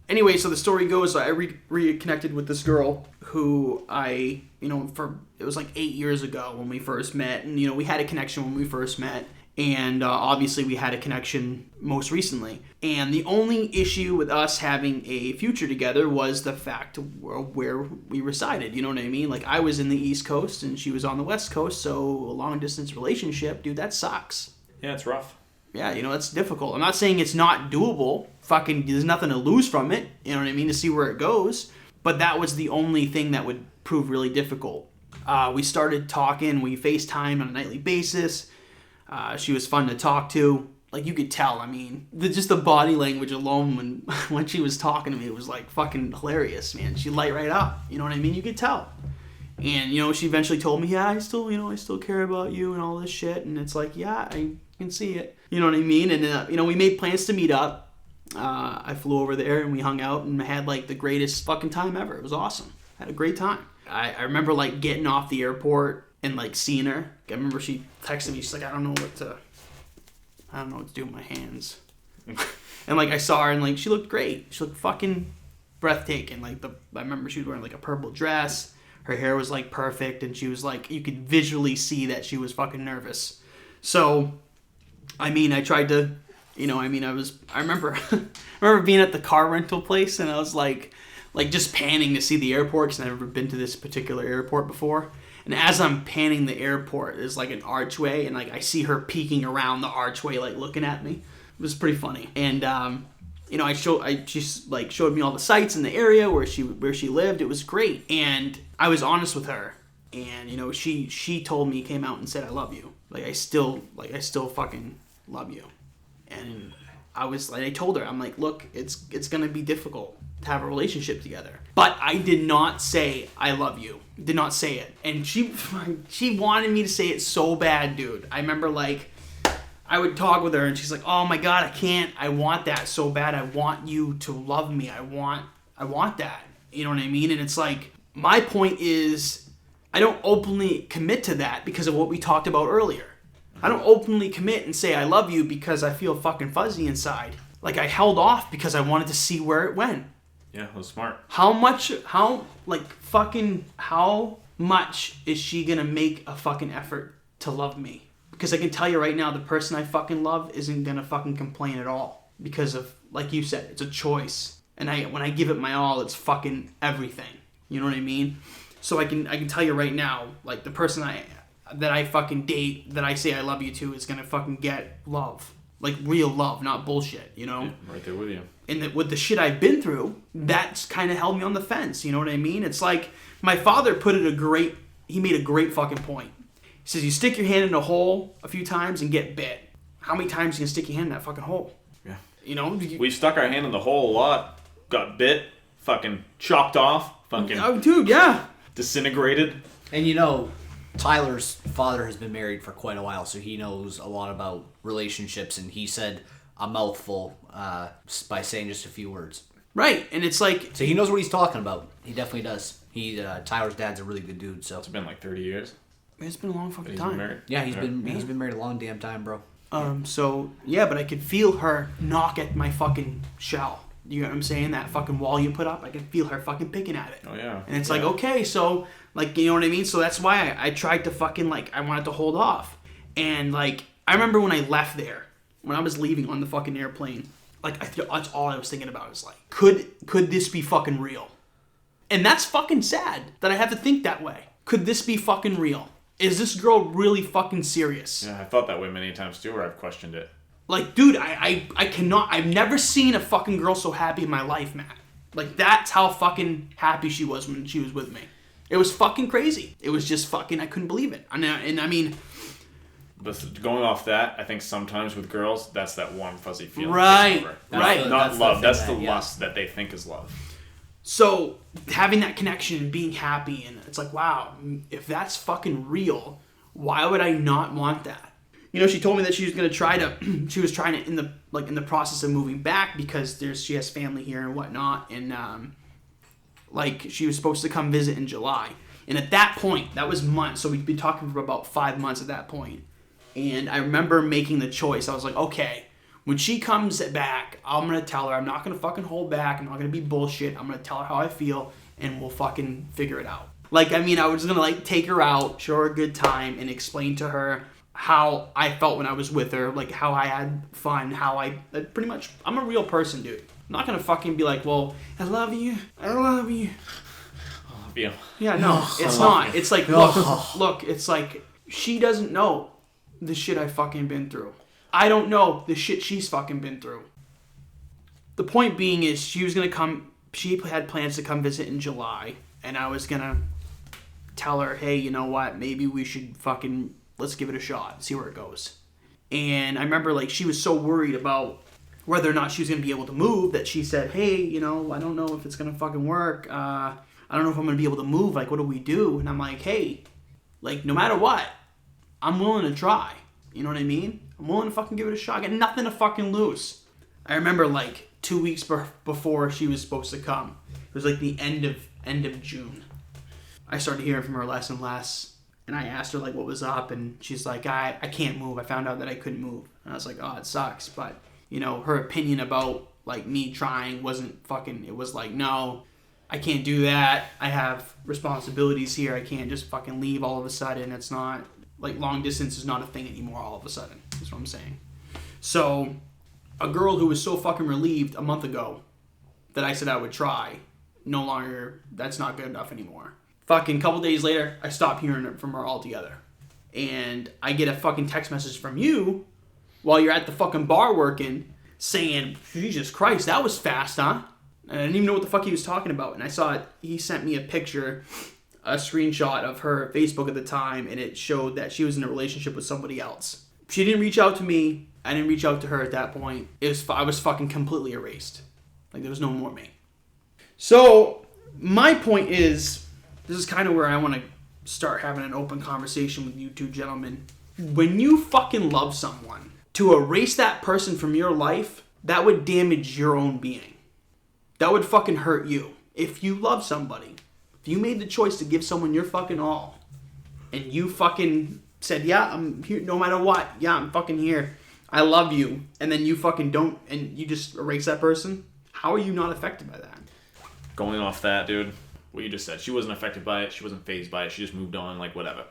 Anyway, so the story goes, I reconnected with this girl who it was like 8 years ago when we first met. And, we had a connection when we first met. And obviously we had a connection most recently. And the only issue with us having a future together was the fact where we resided. You know what I mean? Like, I was in the East Coast and she was on the West Coast. So a long distance relationship, dude, that sucks. Yeah, it's rough. Yeah, it's difficult. I'm not saying it's not doable. Fucking, there's nothing to lose from it. You know what I mean? To see where it goes. But that was the only thing that would prove really difficult. We started talking. We FaceTimed on a nightly basis. She was fun to talk to. Like, you could tell. I mean, just the body language alone when she was talking to me, it was like fucking hilarious, man. She light right up. You know what I mean? You could tell. And, she eventually told me, yeah, I still care about you and all this shit. And it's like, yeah, I can see it. You know what I mean? And, we made plans to meet up. I flew over there and we hung out and had like the greatest fucking time ever. It was awesome. I had a great time. I remember like getting off the airport and like seeing her. I remember she texted me. She's like, I don't know what to do with my hands. And like I saw her and like she looked great. She looked fucking breathtaking. Like I remember she was wearing like a purple dress. Her hair was like perfect, and she was like, you could visually see that she was fucking nervous. So, I mean, I tried to, I remember being at the car rental place, and I was like just panning to see the airport because I've never been to this particular airport before. And as I'm panning the airport, there's like an archway, and like I see her peeking around the archway, like looking at me. It was pretty funny. And she showed me all the sights in the area where she lived. It was great, and I was honest with her. And she told me, came out and said, I love you. I still fucking love you. And I told her, I'm like, look, it's gonna be difficult to have a relationship together. But I did not say I love you. Did not say it. And she wanted me to say it so bad, dude. I remember I would talk with her and she's like, oh my God, I can't. I want that so bad. I want you to love me. I want that. You know what I mean? And it's like, my point is, I don't openly commit to that because of what we talked about earlier. I don't openly commit and say I love you because I feel fucking fuzzy inside. Like, I held off because I wanted to see where it went. Yeah, that was smart. How much is she gonna make a fucking effort to love me? Because I can tell you right now, the person I fucking love isn't gonna fucking complain at all. Because of, like you said, it's a choice. And when I give it my all, it's fucking everything. You know what I mean? So I can tell you right now, like, the person that I fucking date, that I say I love you to, is gonna fucking get love. Like, real love, not bullshit, you know? Yeah, right there with you. And with the shit I've been through, that's kind of held me on the fence, you know what I mean? It's like, my father he made a great fucking point. He says, you stick your hand in a hole a few times and get bit. How many times are you gonna stick your hand in that fucking hole? Yeah. You know? We've stuck our hand in the hole a lot. Got bit, fucking chopped off, fucking... Oh, dude, yeah. Disintegrated. And Tyler's father has been married for quite a while, so he knows a lot about relationships, and he said a mouthful by saying just a few words. Right, and it's like... So he knows what he's talking about. He definitely does. Tyler's dad's a really good dude, so... It's been like 30 years. It's been a long fucking He's time. been married. Yeah, he's been married a long damn time, bro. So, yeah, but I could feel her knock at my fucking shell. You know what I'm saying? That fucking wall you put up, I can feel her fucking picking at it. Oh yeah. And it's like, okay, so like, you know what I mean? So that's why I tried to fucking like, I wanted to hold off. And like, I remember when I left there, when I was leaving on the fucking airplane, like that's all I was thinking about is like, could this be fucking real? And that's fucking sad that I have to think that way. Could this be fucking real? Is this girl really fucking serious? Yeah, I thought that way many times too, where I've questioned it. Like, dude, I cannot, I've never seen a fucking girl so happy in my life, Matt. Like, that's how fucking happy she was when she was with me. It was fucking crazy. It was just fucking, I couldn't believe it. And I mean... But going off that, I think sometimes with girls, that's that warm, fuzzy feeling. Right, Right. Not love. That's the yeah. lust that they think is love. So, having that connection and being happy, and it's like, wow, if that's fucking real, why would I not want that? You know, she told me that she was gonna try to, she was trying to, in the process of moving back, because she has family here and whatnot, and like, she was supposed to come visit in July. And at that point, that was months, so we'd been talking for about 5 months at that point. And I remember making the choice. I was like, okay, when she comes back, I'm going to tell her. I'm not going to fucking hold back. I'm not going to be bullshit. I'm going to tell her how I feel, and we'll fucking figure it out. Like, I mean, I was going to, like, take her out, show her a good time, and explain to her how I felt when I was with her, like, how I had fun, pretty much, I'm a real person, dude. I'm not going to fucking be like, well, I love you. Yeah, no, it's not. It's like, look, it's like, she doesn't know the shit I fucking been through. I don't know the shit she's fucking been through. The point being is she was going to come, she had plans to come visit in July, and I was going to tell her, hey, you know what, maybe we should fucking, let's give it a shot, see where it goes. And I remember, like, she was so worried about whether or not she was going to be able to move that she said, hey, you know, I don't know if it's going to fucking work. I don't know if I'm going to be able to move. Like, what do we do? And I'm like, hey, like, no matter what, I'm willing to try. You know what I mean? I'm willing to fucking give it a shot. I got nothing to fucking lose. I remember, like, 2 weeks before she was supposed to come. It was, like, the end of June. I started hearing from her less and less. And I asked her, like, what was up. And she's like, I can't move. I found out that I couldn't move. And I was like, oh, it sucks. But, you know, her opinion about, like, me trying wasn't fucking... It was like, no, I can't do that. I have responsibilities here. I can't just fucking leave all of a sudden. It's not... Like, long distance is not a thing anymore all of a sudden. That's what I'm saying. So, a girl who was so fucking relieved a month ago that I said I would try, no longer, that's not good enough anymore. Fucking couple days later, I stopped hearing from her altogether. And I get a fucking text message from you while you're at the fucking bar working saying, Jesus Christ, that was fast, huh? And I didn't even know what the fuck he was talking about. And I saw it, he sent me a picture, a screenshot of her Facebook at the time, and it showed that she was in a relationship with somebody else. She didn't reach out to me. I didn't reach out to her at that point. I was fucking completely erased. Like, there was no more me. So, my point is, this is kind of where I want to start having an open conversation with you two gentlemen. When you fucking love someone, to erase that person from your life, that would damage your own being. That would fucking hurt you. If you love somebody, if you made the choice to give someone your fucking all, and you fucking said, yeah, I'm here no matter what, yeah, I'm fucking here, I love you, and then you fucking don't, and you just erase that person, how are you not affected by that? Going off that, dude, what you just said, she wasn't affected by it, she wasn't fazed by it, she just moved on, like, whatever.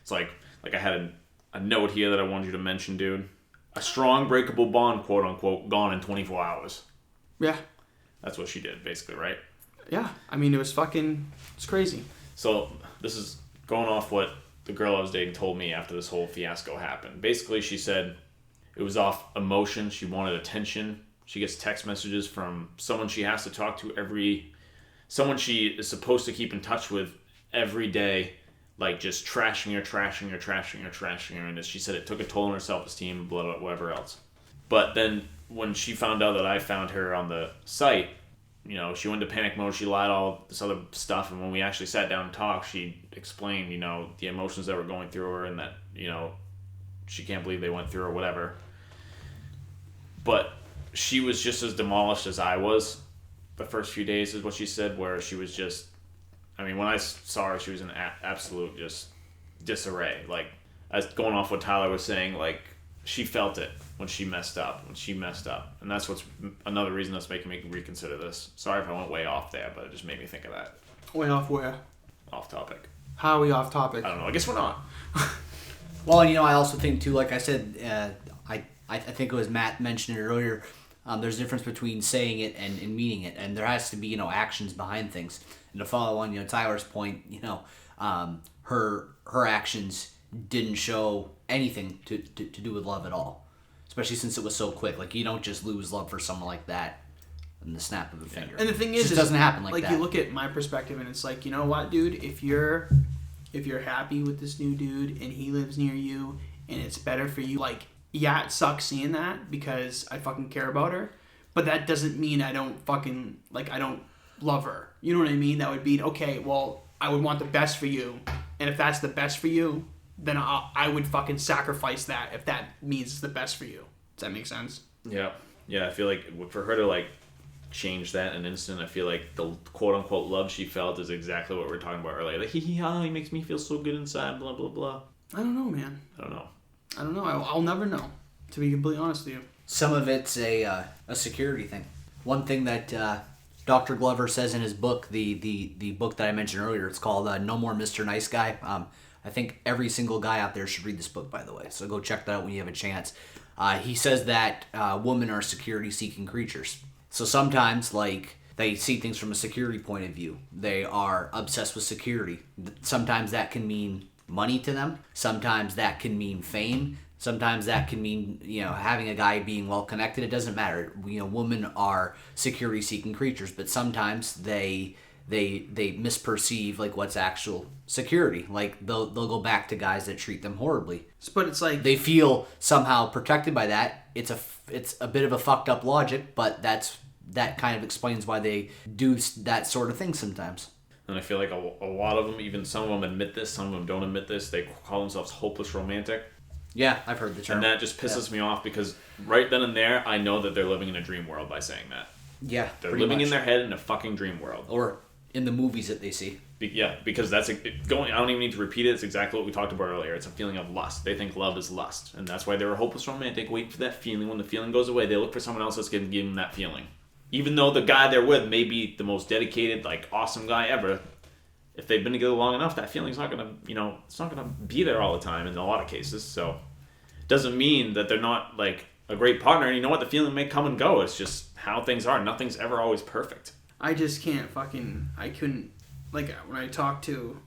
It's like I had a note here that I wanted you to mention, dude. A strong breakable bond, quote unquote, gone in 24 hours. Yeah. That's what she did, basically, right? Yeah, I mean, it's crazy. So, this is going off what the girl I was dating told me after this whole fiasco happened. Basically, she said it was off emotion. She wanted attention. She gets text messages from someone she has to talk to someone she is supposed to keep in touch with every day, like just trashing her. And as she said, it took a toll on her self-esteem, whatever else. But then when she found out that I found her on the site, you know, she went into panic mode, she lied, all this other stuff, and when we actually sat down and talked, she explained, you know, the emotions that were going through her and that, you know, she can't believe they went through or whatever. But she was just as demolished as I was the first few days, is what she said, where she was just, I mean, when I saw her, she was in absolute just disarray. Like, as going off what Tyler was saying, like, she felt it. when she messed up. And that's what's another reason that's making me reconsider this. Sorry if I went way off there, but it just made me think of that. Way off where? Off topic. How are we off topic? I don't know. I guess we're not. Well, I also think too, like I said, I think it was Matt mentioned it earlier. There's a difference between saying it and meaning it, and there has to be actions behind things. And to follow on Tyler's point, her actions didn't show anything to do with love at all, especially since it was so quick. Like, you don't just lose love for someone like that in the snap of a finger. And the thing is, it doesn't happen like that. You look at my perspective, and it's like, you know what, dude? If you're happy with this new dude and he lives near you and it's better for you, like, yeah, it sucks seeing that because I fucking care about her, but that doesn't mean I don't fucking, like, I don't love her. You know what I mean? That would be, okay, well, I would want the best for you, and if that's the best for you, then I would fucking sacrifice that if that means it's the best for you. Does that make sense? Yeah. I feel like for her to, like, change that in an instant, I feel like the quote-unquote love she felt is exactly what we were talking about earlier. Like, he makes me feel so good inside, blah, blah, blah. I don't know, man. I don't know. I'll never know, to be completely honest with you. Some of it's a security thing. One thing that Dr. Glover says in his book, the book that I mentioned earlier, it's called No More Mr. Nice Guy. I think every single guy out there should read this book, by the way. So go check that out when you have a chance. He says that women are security-seeking creatures. So sometimes, like, they see things from a security point of view. They are obsessed with security. Sometimes that can mean money to them. Sometimes that can mean fame. Sometimes that can mean, having a guy being well connected. It doesn't matter. Women are security-seeking creatures, but sometimes they misperceive, like, what's actual security. Like, they'll go back to guys that treat them horribly. But it's like, they feel somehow protected by that. It's a bit of a fucked up logic, but that kind of explains why they do that sort of thing sometimes. And I feel like a lot of them, even some of them admit this, some of them don't admit this. They call themselves hopeless romantic. Yeah, I've heard the term. And that just pisses me off because right then and there, I know that they're living in a dream world by saying that. Yeah, they're living in their head in a fucking dream world. Or in the movies that they see. Yeah, because that's going. I don't even need to repeat it. It's exactly what we talked about earlier. It's a feeling of lust. They think love is lust, and that's why they're a hopeless romantic, waiting for that feeling. When the feeling goes away, they look for someone else that's going to give them that feeling. Even though the guy they're with may be the most dedicated, like, awesome guy ever, if they've been together long enough, that feeling's not gonna, it's not gonna be there all the time in a lot of cases. So, it doesn't mean that they're not, like, a great partner. And you know what? The feeling may come and go. It's just how things are. Nothing's ever always perfect. I just can't I couldn't, like, when I talked to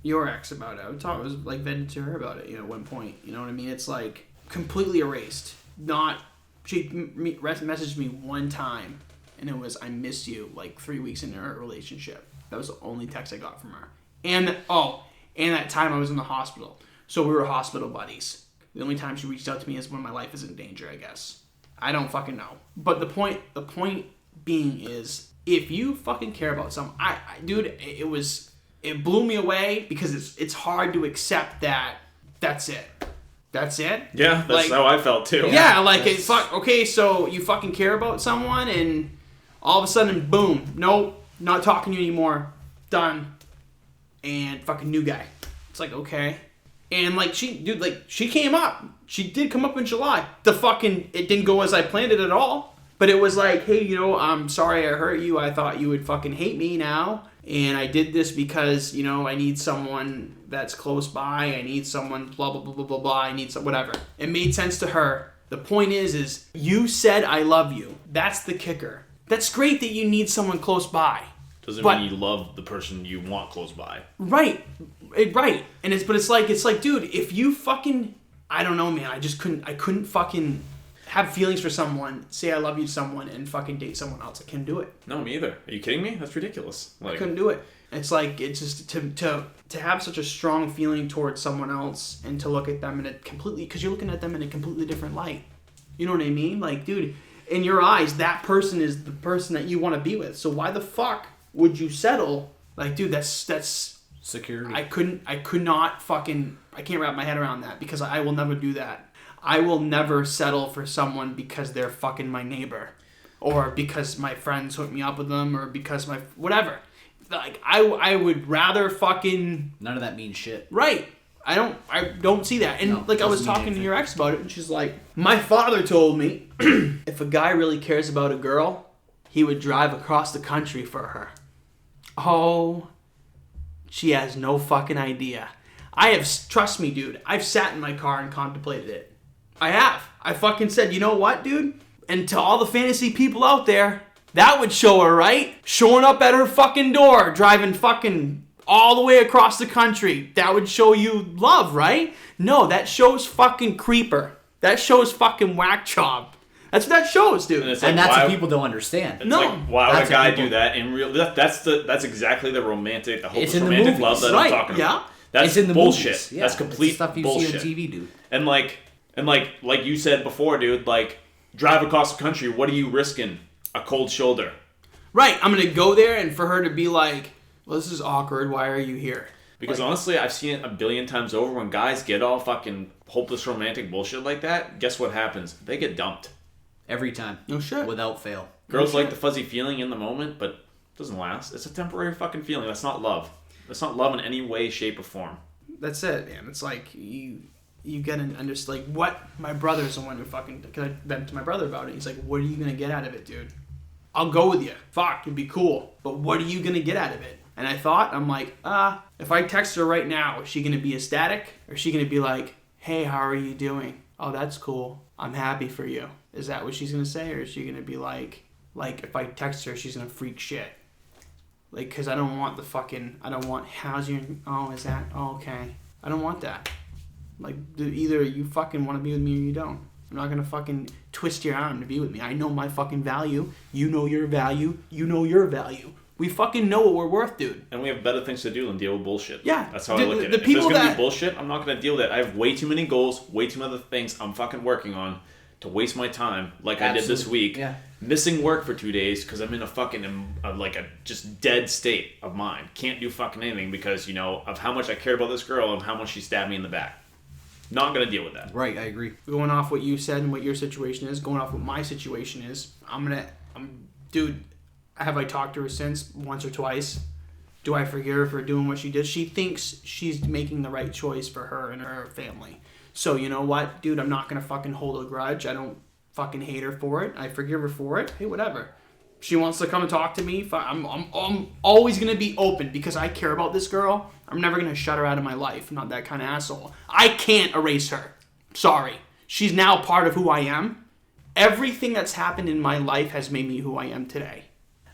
your ex about it, I was, like, venting to her about it, at one point. You know what I mean? It's, like, completely erased. She messaged me one time, and it was, I miss you, like, 3 weeks into our relationship. That was the only text I got from her. And that time I was in the hospital. So we were hospital buddies. The only time she reached out to me is when my life is in danger, I guess. I don't fucking know. But the point being is, if you fucking care about someone, dude, it blew me away because it's hard to accept that that's it. That's it? Yeah, that's how I felt too. Yeah, okay, so you fucking care about someone and all of a sudden, boom, nope, not talking to you anymore, done, and fucking new guy. It's like, okay. And, like, she came up. She did come up in July. It didn't go as I planned it at all. But it was like, hey, I'm sorry I hurt you. I thought you would fucking hate me now. And I did this because, I need someone that's close by. I need someone blah, blah, blah, blah, blah, blah. I need some whatever. It made sense to her. The point is you said I love you. That's the kicker. That's great that you need someone close by. Doesn't mean you love the person you want close by. Right. Right. And it's like, dude, if you fucking, I don't know, man. I couldn't fucking have feelings for someone, say I love you to someone, and fucking date someone else. I couldn't do it. No, me either. Are you kidding me? That's ridiculous. I couldn't do it. It's like, it's just to have such a strong feeling towards someone else and to look at them because you're looking at them in a completely different light. You know what I mean? Like, dude, in your eyes, that person is the person that you want to be with. So why the fuck would you settle? Like, dude, that's security. I could not fucking, I can't wrap my head around that because I will never do that. I will never settle for someone because they're fucking my neighbor or because my friends hooked me up with them or because whatever. Like, I would rather fucking... None of that means shit. Right. I don't see that. And No, like I was doesn't mean talking to anything. your ex about it, and she's like, my father told me if a guy really cares about a girl, he would drive across the country for her. Oh, she has no fucking idea. Trust me, dude, I've sat in my car and contemplated it. I have. I fucking said, you know what, dude? And to all the fantasy people out there, that would show her, right? Showing up at her fucking door, driving fucking all the way across the country. That would show you love, right? No, that shows fucking creeper. That shows fucking whack job. That's what that shows, dude. And it's And like, that's why- what people don't understand. It's No. like, why would That's a guy what people- do that in real? That's exactly the romantic, the hopeless in the romantic movies. love that Right, I'm talking yeah. about. That's It's in the bullshit. movies. Yeah, That's it's the complete stuff you bullshit. see on TV, dude. And like you said before, dude, like drive across the country. What are you risking? A cold shoulder. Right, I'm gonna go there and for her to be like, well, this is awkward, why are you here? Because honestly, I've seen it a billion times over. When guys get all fucking hopeless romantic bullshit like that, guess what happens? They get dumped. Every time. No shit. Without fail. Girls like the fuzzy feeling in the moment, but it doesn't last. It's a temporary fucking feeling. That's not love. That's not love in any way, shape, or form. That's it, man. It's like you get an understand like what my brother's the one who fucking cause I vent to my brother about it. He's like, what are you gonna get out of it, dude? I'll go with you. Fuck, it'd be cool. But what are you gonna get out of it? And I thought, I'm like, if I text her right now, is she gonna be ecstatic? Or is she gonna be like, hey, how are you doing? Oh, that's cool. I'm happy for you. Is that what she's gonna say? Or is she gonna be like if I text her, she's gonna freak shit? Like, cause I don't want how's your, oh, is that, oh, okay. I don't want that. Like, either you fucking want to be with me or you don't. I'm not gonna fucking twist your arm to be with me. I know my fucking value. You know your value. You know your value. We fucking know what we're worth, dude. And we have better things to do than deal with bullshit. Yeah. That's how I look at The it. If people there's gonna that- be bullshit, I'm not gonna deal with it. I have way too many goals, way too many other things I'm fucking working on to waste my time like I did this Absolutely. week. Yeah. Missing work for 2 days because I'm in a fucking like a just dead state of mind. Can't do fucking anything because, you know, of how much I care about this girl and how much she stabbed me in the back. Not gonna deal with that. Right, I agree. Going off what you said and what your situation is, going off what my situation is, dude, have I talked to her since? Once or twice? Do I forgive her for doing what she did? She thinks she's making the right choice for her and her family. So, you know what, dude, I'm not going to fucking hold a grudge. I don't fucking hate her for it. I forgive her for it. Hey, whatever. She wants to come and talk to me. I'm always going to be open because I care about this girl. I'm never going to shut her out of my life. I'm not that kind of asshole. I can't erase her. Sorry. She's now part of who I am. Everything that's happened in my life has made me who I am today.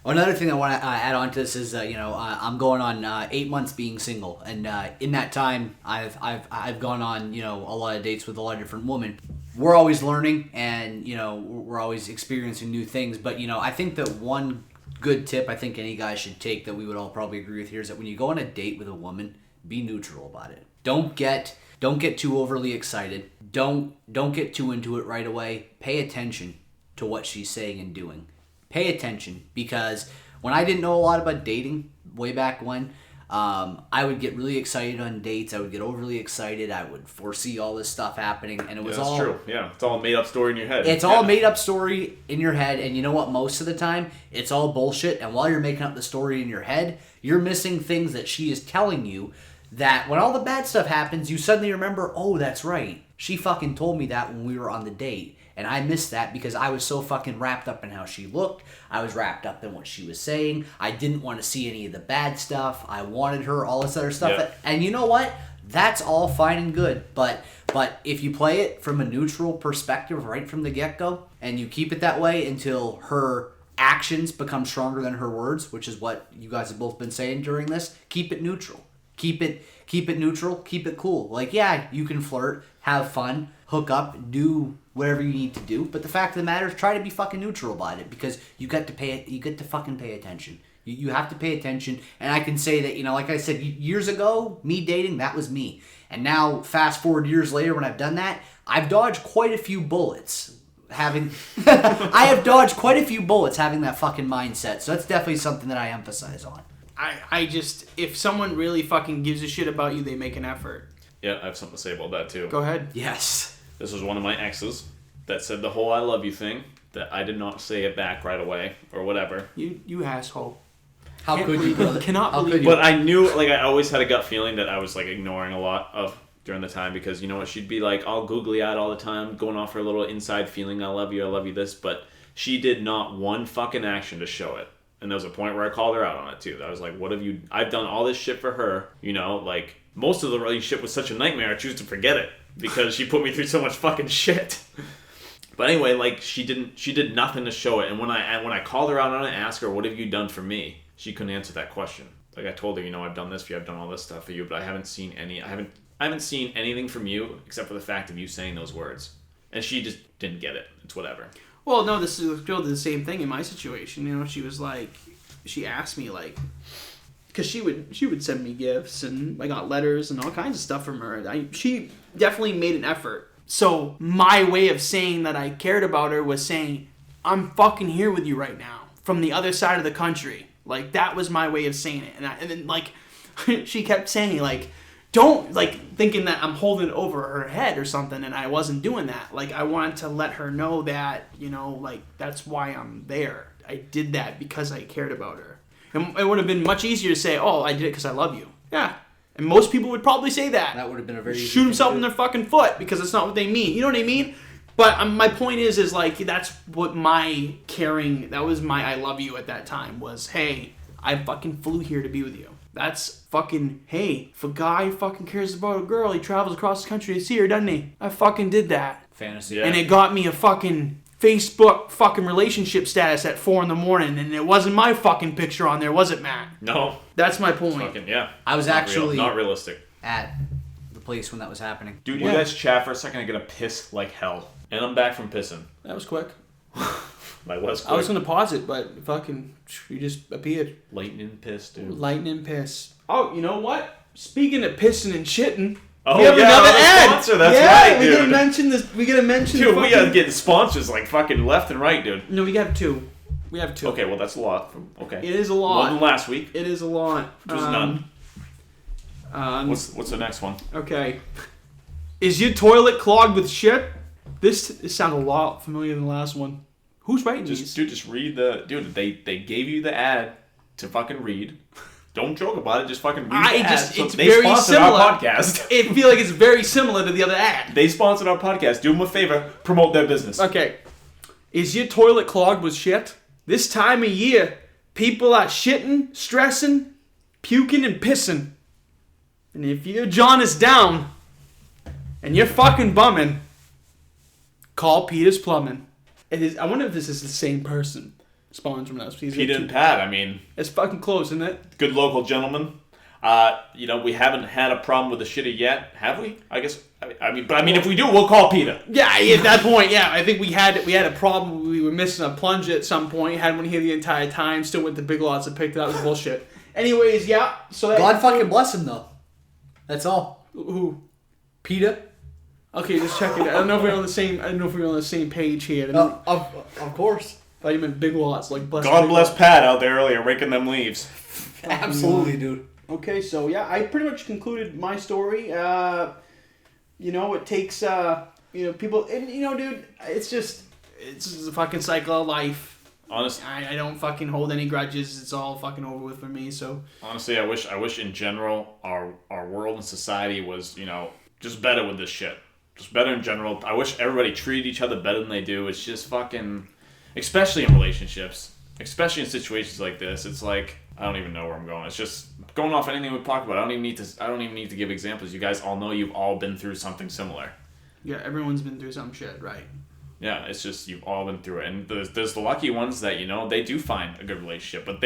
Another thing I want to add on to this is, I'm going on 8 months being single, and in that time, I've gone on, a lot of dates with a lot of different women. We're always learning, and we're always experiencing new things. But I think that one good tip I think any guy should take that we would all probably agree with here is that when you go on a date with a woman, be neutral about it. Don't get too overly excited. Don't get too into it right away. Pay attention to what she's saying and doing. Pay attention, because when I didn't know a lot about dating way back when, I would get really excited on dates. I would get overly excited. I would foresee all this stuff happening, and it was That's all true. Yeah, it's all a made up story in your head. it's all a made up story in your head, and you know what? Most of the time, it's all bullshit. And while you're making up the story in your head, you're missing things that she is telling you. That when all the bad stuff happens, you suddenly remember, oh, that's right. She fucking told me that when we were on the date. And I missed that because I was so fucking wrapped up in how she looked. I was wrapped up in what she was saying. I didn't want to see any of the bad stuff. I wanted her, all this other stuff. Yeah. And you know what? That's all fine and good. But if you play it from a neutral perspective right from the get-go, and you keep it that way until her actions become stronger than her words, which is what you guys have both been saying during this, keep it neutral. Keep it neutral, keep it cool. Like, yeah, you can flirt, have fun, hook up, do whatever you need to do, but the fact of the matter is try to be fucking neutral about it, because you get to fucking pay attention. You have to pay attention. And I can say that, like I said, years ago, me dating, that was me. And now, fast forward years later, when I've done that, I've dodged quite a few bullets. I have dodged quite a few bullets having that fucking mindset. So that's definitely something that I emphasize on. I just, if someone really fucking gives a shit about you, they make an effort. Yeah, I have something to say about that too. Go ahead. Yes. This was one of my exes that said the whole "I love you" thing. That I did not say it back right away or whatever. You asshole. How Can't could you? believe- cannot How believe could you. you? But I knew, I always had a gut feeling that I was ignoring a lot of during the time because you know what, she'd be like all googly eyed all the time, going off her little inside feeling, I love you this, but she did not one fucking action to show it. And there was a point where I called her out on it too. I was like, what have you, I've done all this shit for her, you know, like most of the relationship was such a nightmare, I choose to forget it because she put me through so much fucking shit. But anyway, like she did nothing to show it. And when I called her out on it and asked her, what have you done for me? She couldn't answer that question. Like I told her, you know, I've done this for you, I've done all this stuff for you, but I haven't seen anything from you except for the fact of you saying those words. And she just didn't get it. It's whatever. Well, no, this girl did the same thing in my situation. You know, she was like, she asked me like, because she would send me gifts and I got letters and all kinds of stuff from her. She definitely made an effort. So my way of saying that I cared about her was saying, I'm fucking here with you right now from the other side of the country. Like that was my way of saying it. And then like she kept saying like, don't, like, thinking that I'm holding it over her head or something, and I wasn't doing that. Like, I wanted to let her know that, you know, like, that's why I'm there. I did that because I cared about her. And it would have been much easier to say, oh, I did it because I love you. Yeah. And most people would probably say that. That would have been a very easy shoot themselves in their fucking foot because that's not what they mean. You know what I mean? But my point is like, that's what my caring, that was my I love you at that time was, hey, I fucking flew here to be with you. That's fucking, hey, if a guy fucking cares about a girl, he travels across the country to see her, doesn't he? I fucking did that. Fantasy. Yeah. And it got me a fucking Facebook fucking relationship status at 4 a.m, and it wasn't my fucking picture on there, was it, Matt? No. That's my point. Fucking, yeah. I was actually not realistic. at the place when that was happening. Dude, Yeah. you guys chat for a second, I get a piss like hell. And I'm back from pissing. That was quick. Like, was quick. I was going to pause it, but fucking, you just appeared. Lightning piss, dude. Lightning piss. Oh, you know what? Speaking of pissing and shitting, Oh, we have yeah, another another ad. sponsor, that's yeah, right, we gotta dude. mention this. We gotta mention. Dude, we fucking- gotta get sponsors like fucking left and right, dude. No, we have two. We have two. Okay, well, that's a lot. Okay. It is a More lot. than last week. It is a lot. Which was none. What's the next one? Okay. Is your toilet clogged with shit? This sounds a lot familiar than the last one. Who's writing these? Just read the... Dude, they gave you the ad to fucking read. Don't joke about it, just fucking read the ad. So it's they very sponsored similar. our podcast. I feel like it's very similar to the other ad. They sponsored our podcast. Do them a favor, promote their business. Okay. Is your toilet clogged with shit? This time of year, people are shitting, stressing, puking, and pissing. And if your John is down and you're fucking bumming, call Peter's Plumbing. It is. I wonder if this is the same person sponsoring us. Peter and Pat, I mean, It's fucking close, isn't it? good local gentlemen. You know, we haven't had a problem with the shitter yet, have we? I guess. I mean, if we do, we'll call Peter. Yeah, at that point, yeah. I think we had a problem. We were missing a plunge at some point. Had one here the entire time. Still went to Big Lots and picked it up. It was bullshit. Anyways, yeah. So that God fucking bless him though. That's all. who? Peter. Okay, just checking. I don't know if we're on the same. I don't know if we're on the same page here. I didn't- Of course. I thought you meant Big Lots, like bless. God Big bless Lots. Pat out there earlier raking them leaves. Absolutely, dude. Okay, so yeah, I pretty much concluded my story. You know, it takes people, and dude, it's just a fucking cycle of life. Honestly, I don't fucking hold any grudges. It's all fucking over with for me. So I wish in general our world and society was, just better with this shit. Just better in general. I wish everybody treated each other better than they do. It's just fucking, especially in relationships, especially in situations like this. It's like, I don't even know where I'm going. It's just going off anything we talk about. I don't even need to give examples. You guys all know you've all been through something similar. yeah, everyone's been through some shit, right? Yeah, it's just you've all been through it, and there's the lucky ones that they do find a good relationship, but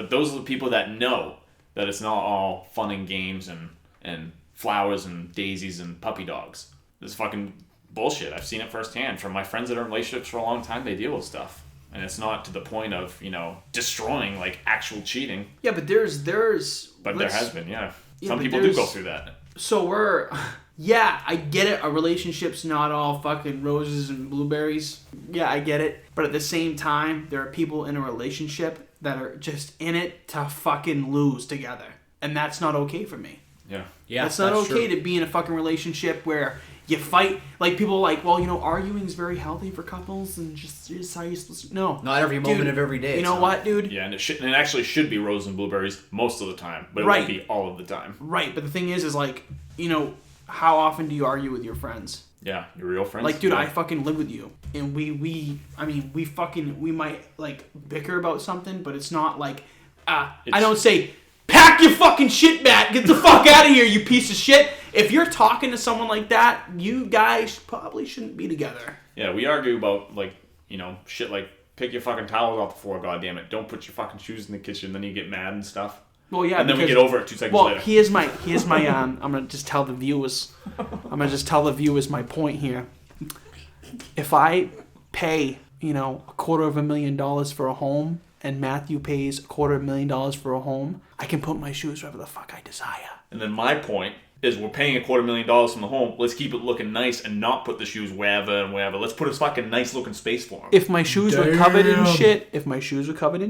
those are the people that know that it's not all fun and games and flowers and daisies and puppy dogs. This is fucking bullshit. I've seen it firsthand from my friends that are in relationships for a long time. They deal with stuff, and it's not to the point of destroying like actual cheating. Yeah, but there's. But there has been, yeah. Yeah, Some but people do go there's- through that. So yeah, I get it. A relationship's not all fucking roses and blueberries. Yeah, I get it. But at the same time, there are people in a relationship that are just in it to fucking lose together. And that's not okay for me. Yeah. Yeah, It's not that's okay true. to be in a fucking relationship where you fight. Like, people are like, well, arguing is very healthy for couples and just how you're supposed to. No. Not every moment Dude, of every day. You it's know not. what, dude? Yeah, and it actually should be roses and blueberries most of the time, but it Right. won't be all of the time. Right, but the thing is like, how often do you argue with your friends? Yeah, your real friends. Like, dude, yeah. I fucking live with you, and we might like bicker about something, but it's not like, I don't say, pack your fucking shit, Matt, get the fuck out of here, you piece of shit. If you're talking to someone like that, you guys probably shouldn't be together. Yeah, we argue about, like, you know, shit like, pick your fucking towels off the floor, goddammit. Don't put your fucking shoes in the kitchen, then you get mad and stuff. Well, yeah, and then we get over it 2 seconds later. Here's my I'm gonna just tell the viewers my point here. If I pay, $250,000 for a home, and Matthew pays $250,000 for a home, I can put my shoes wherever the fuck I desire. And then my point is we're paying $250,000 from the home. Let's keep it looking nice and not put the shoes wherever and wherever. Let's put a fucking nice looking space for them. If my shoes were covered in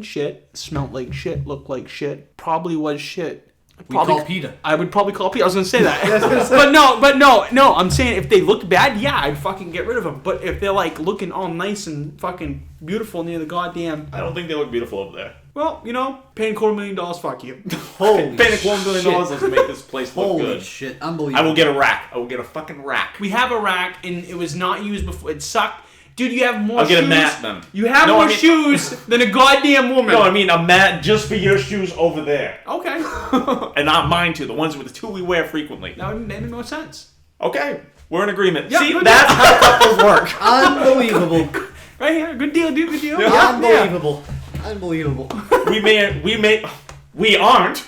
shit, smelled like shit, looked like shit, probably was shit. Call PETA. I would probably call PETA. I was gonna say that. but no. I'm saying if they looked bad, yeah, I'd fucking get rid of them. But if they're like looking all nice and fucking beautiful near the goddamn, I don't think they look beautiful over there. well, paying $250,000, fuck you. Holy Paying $250,000 to make this place look Holy good. shit, unbelievable. I will get a rack. I will get a fucking rack. We have a rack and it was not used before. It sucked. Dude, you have more I'll shoes. get a mat then. You have more shoes than a goddamn woman. No, I mean a mat just for your shoes over there. Okay. And not mine too. The ones with the two we wear frequently. That would make no sense. Okay. We're in agreement. Yeah, See, good that's how couples work. Unbelievable. Right here. Good deal, dude. Good deal. Yeah. Unbelievable. Unbelievable. We aren't.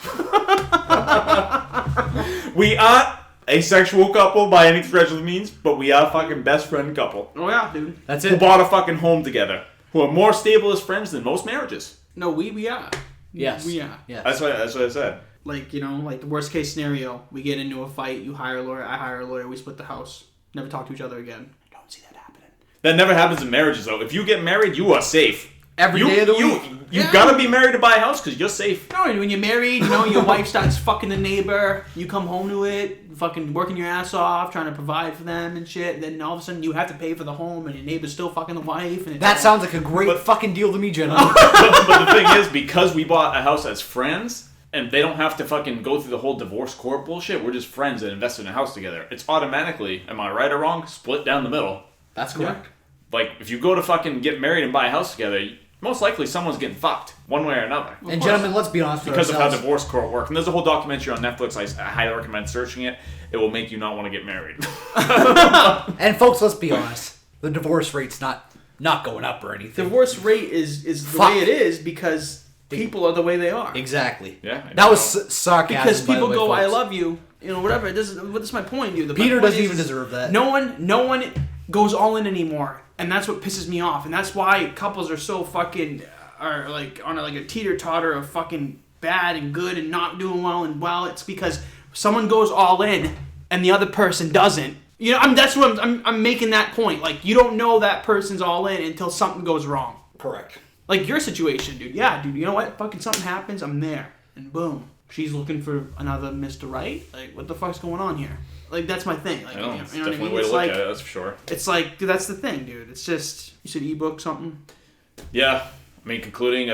We aren't a sexual couple by any stretch of the means, but we are a fucking best friend couple. Oh, yeah, dude. That's Who it. bought a fucking home together. Who are more stable as friends than most marriages. No, we are. Yes. We are. Yes. That's what I said. Like, like the worst case scenario, we get into a fight, you hire a lawyer, I hire a lawyer, we split the house. Never talk to each other again. I don't see that happening. That never happens in marriages, though. If you get married, you are safe. Every day of the week. You Yeah. gotta be married to buy a house because you're safe. No, when you're married, your wife starts fucking the neighbor, you come home to it, fucking working your ass off, trying to provide for them and shit, and then all of a sudden you have to pay for the home and your neighbor's still fucking the wife. And That sounds like a great fucking deal to me, gentlemen. but the thing is, because we bought a house as friends, and they don't have to fucking go through the whole divorce court bullshit, we're just friends that invested in a house together. It's automatically, am I right or wrong, split down the middle. That's correct. Like, if you go to fucking get married and buy a house together, most likely someone's getting fucked, one way or another. And gentlemen, let's be honest with Because of how ourselves. divorce court works. And there's a whole documentary on Netflix. I highly recommend searching it. It will make you not want to get married. And folks, let's be honest. The divorce rate's not going up or anything. divorce rate is the Fuck. way it is because people are the way they are. Exactly. Yeah, I That know. was sarcasm. Because by the people way, go, I folks. love you, whatever. This is my point, dude. Peter point doesn't is even deserve that. No one goes all in anymore, and that's what pisses me off. And that's why couples are so fucking are like on a teeter totter of fucking bad and good and not doing well and well. It's because someone goes all in and the other person doesn't. That's what I'm making that point. Like, you don't know that person's all in until something goes wrong. Correct. Like your situation, dude. Yeah, dude. You know what? Fucking something happens, I'm there, and boom, she's looking for another Mr. Right. Like, what the fuck's going on here? Like, that's my thing. Like, I know, it's you know what I definitely mean? a way to It's look like, at it, that's for sure. it's like, dude, that's the thing, dude. It's just, you said ebook something. Yeah, concluding,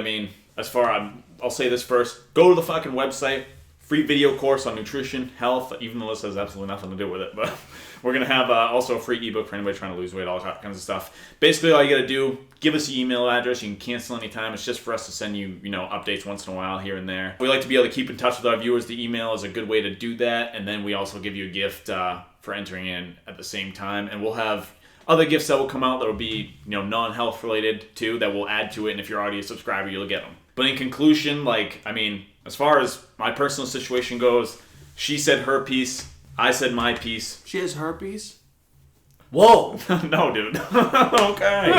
I'll say this first. Go to the fucking website. Free video course on nutrition, health, even though this has absolutely nothing to do with it. But we're going to have also a free ebook for anybody trying to lose weight, all that kinds of stuff. Basically, all you got to do, give us your email address. You can cancel anytime. It's just for us to send you, updates once in a while here and there. We like to be able to keep in touch with our viewers. The email is a good way to do that. And then we also give you a gift for entering in at the same time. And we'll have other gifts that will come out that will be, non-health related too, that we'll add to it. And if you're already a subscriber, you'll get them. But in conclusion, as far as my personal situation goes, she said her piece, I said my piece. She has herpes. Whoa. No, dude. Okay.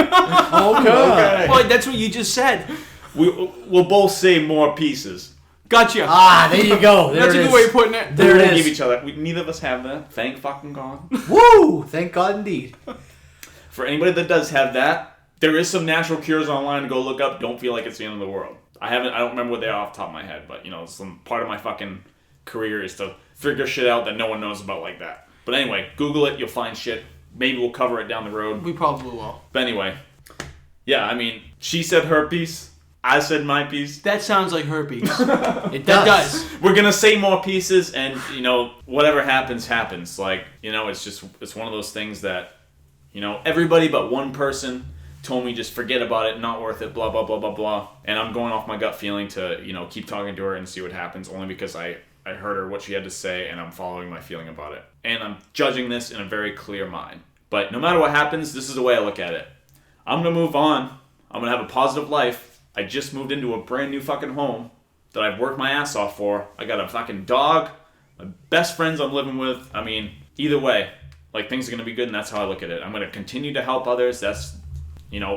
Okay. Boy, that's what you just said. We'll both say more pieces. Gotcha. Ah, there you go. There that's it a is. good way of putting it. There We it won't is. give each other. Neither of us have that. Thank fucking God. Woo! Thank God indeed. For anybody that does have that, there is some natural cures online to go look up. Don't feel like it's the end of the world. I don't remember what they are off the top of my head, but some part of my fucking career is to figure shit out that no one knows about like that. But anyway, Google it, you'll find shit. Maybe we'll cover it down the road. We probably will. But anyway, yeah, she said her piece, I said my piece. That sounds like herpes. It That does. does. We're gonna say more pieces, and whatever happens, happens. Like, it's one of those things that, everybody but one person told me just forget about it, not worth it, blah blah blah blah blah. And I'm going off my gut feeling to keep talking to her and see what happens, only because I heard her what she had to say, and I'm following my feeling about it, and I'm judging this in a very clear mind. But no matter what happens, this is the way I look at it. I'm gonna move on. I'm gonna have a positive life. I just moved into a brand new fucking home that I've worked my ass off for. I got a fucking dog, my best friends I'm living with. I mean, either way, like, things are going to be good, and that's how I look at it. I'm going to continue to help others. That's,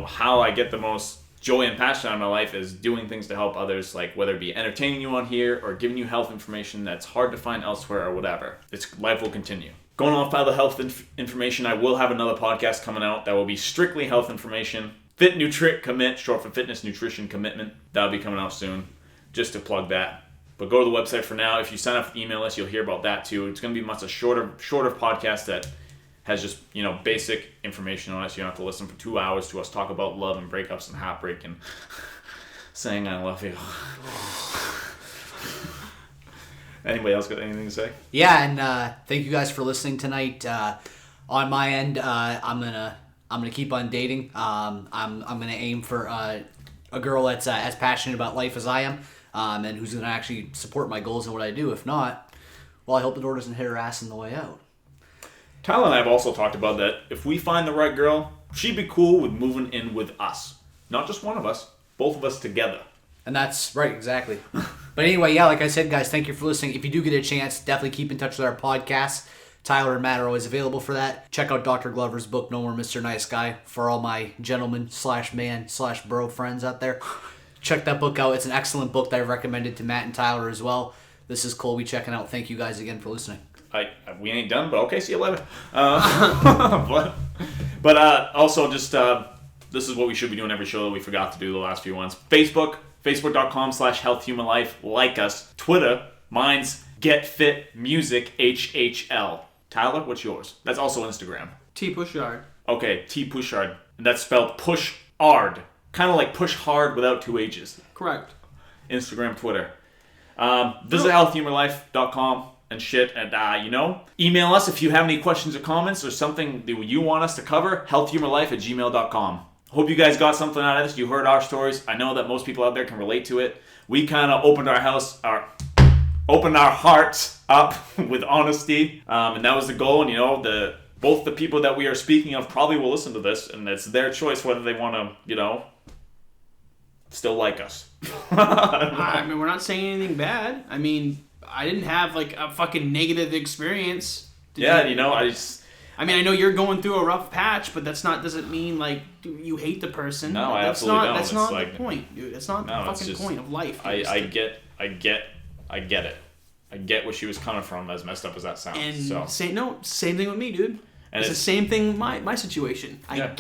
how I get the most joy and passion out of my life, is doing things to help others, like whether it be entertaining you on here or giving you health information that's hard to find elsewhere or whatever. Life will continue. Going off by the health information, I will have another podcast coming out that will be strictly health information. Fit Nutrit Commit, short for Fitness Nutrition Commitment. That'll be coming out soon, just to plug that. But go to the website for now. If you sign up for the email list, you'll hear about that too. It's going to be much a shorter podcast that has just, basic information on it, so you don't have to listen for 2 hours to us talk about love and breakups and heartbreak and saying I love you. Anybody else got anything to say? Yeah, and thank you guys for listening tonight. On my end, I'm gonna keep on dating. I'm gonna aim for a girl that's as passionate about life as I am, and who's gonna actually support my goals and what I do. If not, well, I hope the door doesn't hit her ass on the way out. Tyler and I have also talked about that. If we find the right girl, she'd be cool with moving in with us. Not just one of us, both of us together. And that's right, exactly. But anyway, yeah, like I said, guys, thank you for listening. If you do get a chance, definitely keep in touch with our podcast. Tyler and Matt are always available for that. Check out Dr. Glover's book, No More Mr. Nice Guy, for all my gentlemen/man/bro friends out there. Check that book out. It's an excellent book that I've recommended to Matt and Tyler as well. This is Colby checking out. Thank you guys again for listening. We ain't done, but okay, see you later. But also just, this is what we should be doing every show that we forgot to do the last few ones. Facebook.com/healthhumanlife. Like us. Twitter, mine's GetFitMusic HHL. Tyler, what's yours? That's also Instagram. T Pushard. Okay, T Pushard. And that's spelled push-ard. Kind of like push hard without 2 H's. Correct. Instagram, Twitter. Visit healthhumanlife.com and shit. And, email us if you have any questions or comments or something that you want us to cover. healthhumanlife@gmail.com. Hope you guys got something out of this. You heard our stories. I know that most people out there can relate to it. We kind of opened our hearts up with honesty, and that was the goal. And both the people that we are speaking of probably will listen to this, and it's their choice whether they want to, still like us. I mean, we're not saying anything bad. I mean, I didn't have like a fucking negative experience. I know you're going through a rough patch, but doesn't mean like you hate the person. No, I that's absolutely not, don't. That's It's not like, the point, dude. That's not the fucking point of life. I get it. I get where she was coming from, as messed up as that sounds. And same thing with me, dude. And it's the same thing my situation. I'm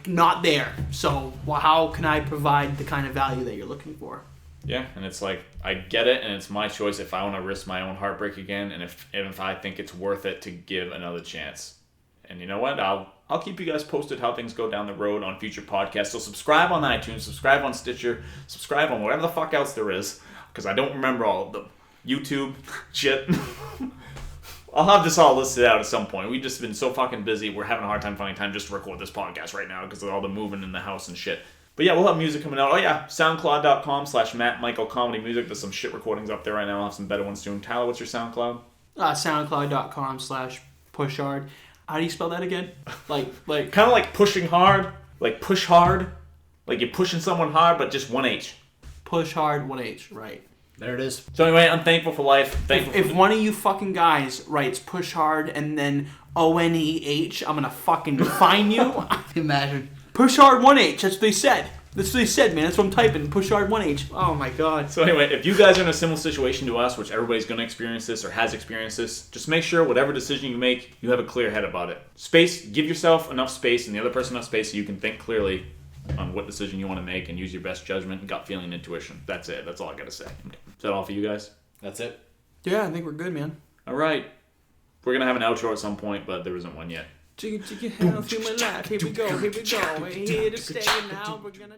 not there. So how can I provide the kind of value that you're looking for? Yeah, and it's like, I get it, and it's my choice if I want to risk my own heartbreak again, and if I think it's worth it to give another chance. And you know what? I'll keep you guys posted how things go down the road on future podcasts. So subscribe on iTunes, subscribe on Stitcher, subscribe on whatever the fuck else there is, because I don't remember all of them. YouTube, shit. I'll have this all listed out at some point. We've just been so fucking busy. We're having a hard time finding time just to record this podcast right now because of all the moving in the house and shit. But yeah, we'll have music coming out. Oh yeah, SoundCloud.com/MattMichaelComedy. There's some shit recordings up there right now. I'll have some better ones soon. Tyler, what's your SoundCloud? SoundCloud.com/pushhard. How do you spell that again? Like kind of like pushing hard, like push hard, like you're pushing someone hard, but just 1 H. Push hard, 1 H, right. There it is. So anyway, I'm thankful for life. If one of you fucking guys writes push hard and then ONEH, I'm gonna fucking fine you. Imagine. Push hard 1H, that's what they said. That's what they said, man. That's what I'm typing. Push hard 1H. Oh my god. So anyway, if you guys are in a similar situation to us, which everybody's going to experience this or has experienced this, just make sure whatever decision you make, you have a clear head about it. Give yourself enough space and the other person enough space so you can think clearly on what decision you want to make and use your best judgment, gut feeling, and intuition. That's it. That's all I got to say. Is that all for you guys? That's it. Yeah, I think we're good, man. All right. We're going to have an outro at some point, but there isn't one yet. Here we go. We're here to stay now. We're gonna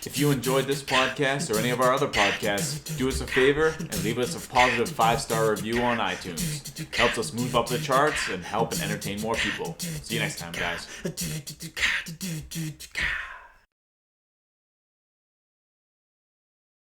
take If you enjoyed this podcast or any of our other podcasts, do us a favor and leave us a positive 5-star review on iTunes. It helps us move up the charts and help and entertain more people. See you next time, guys.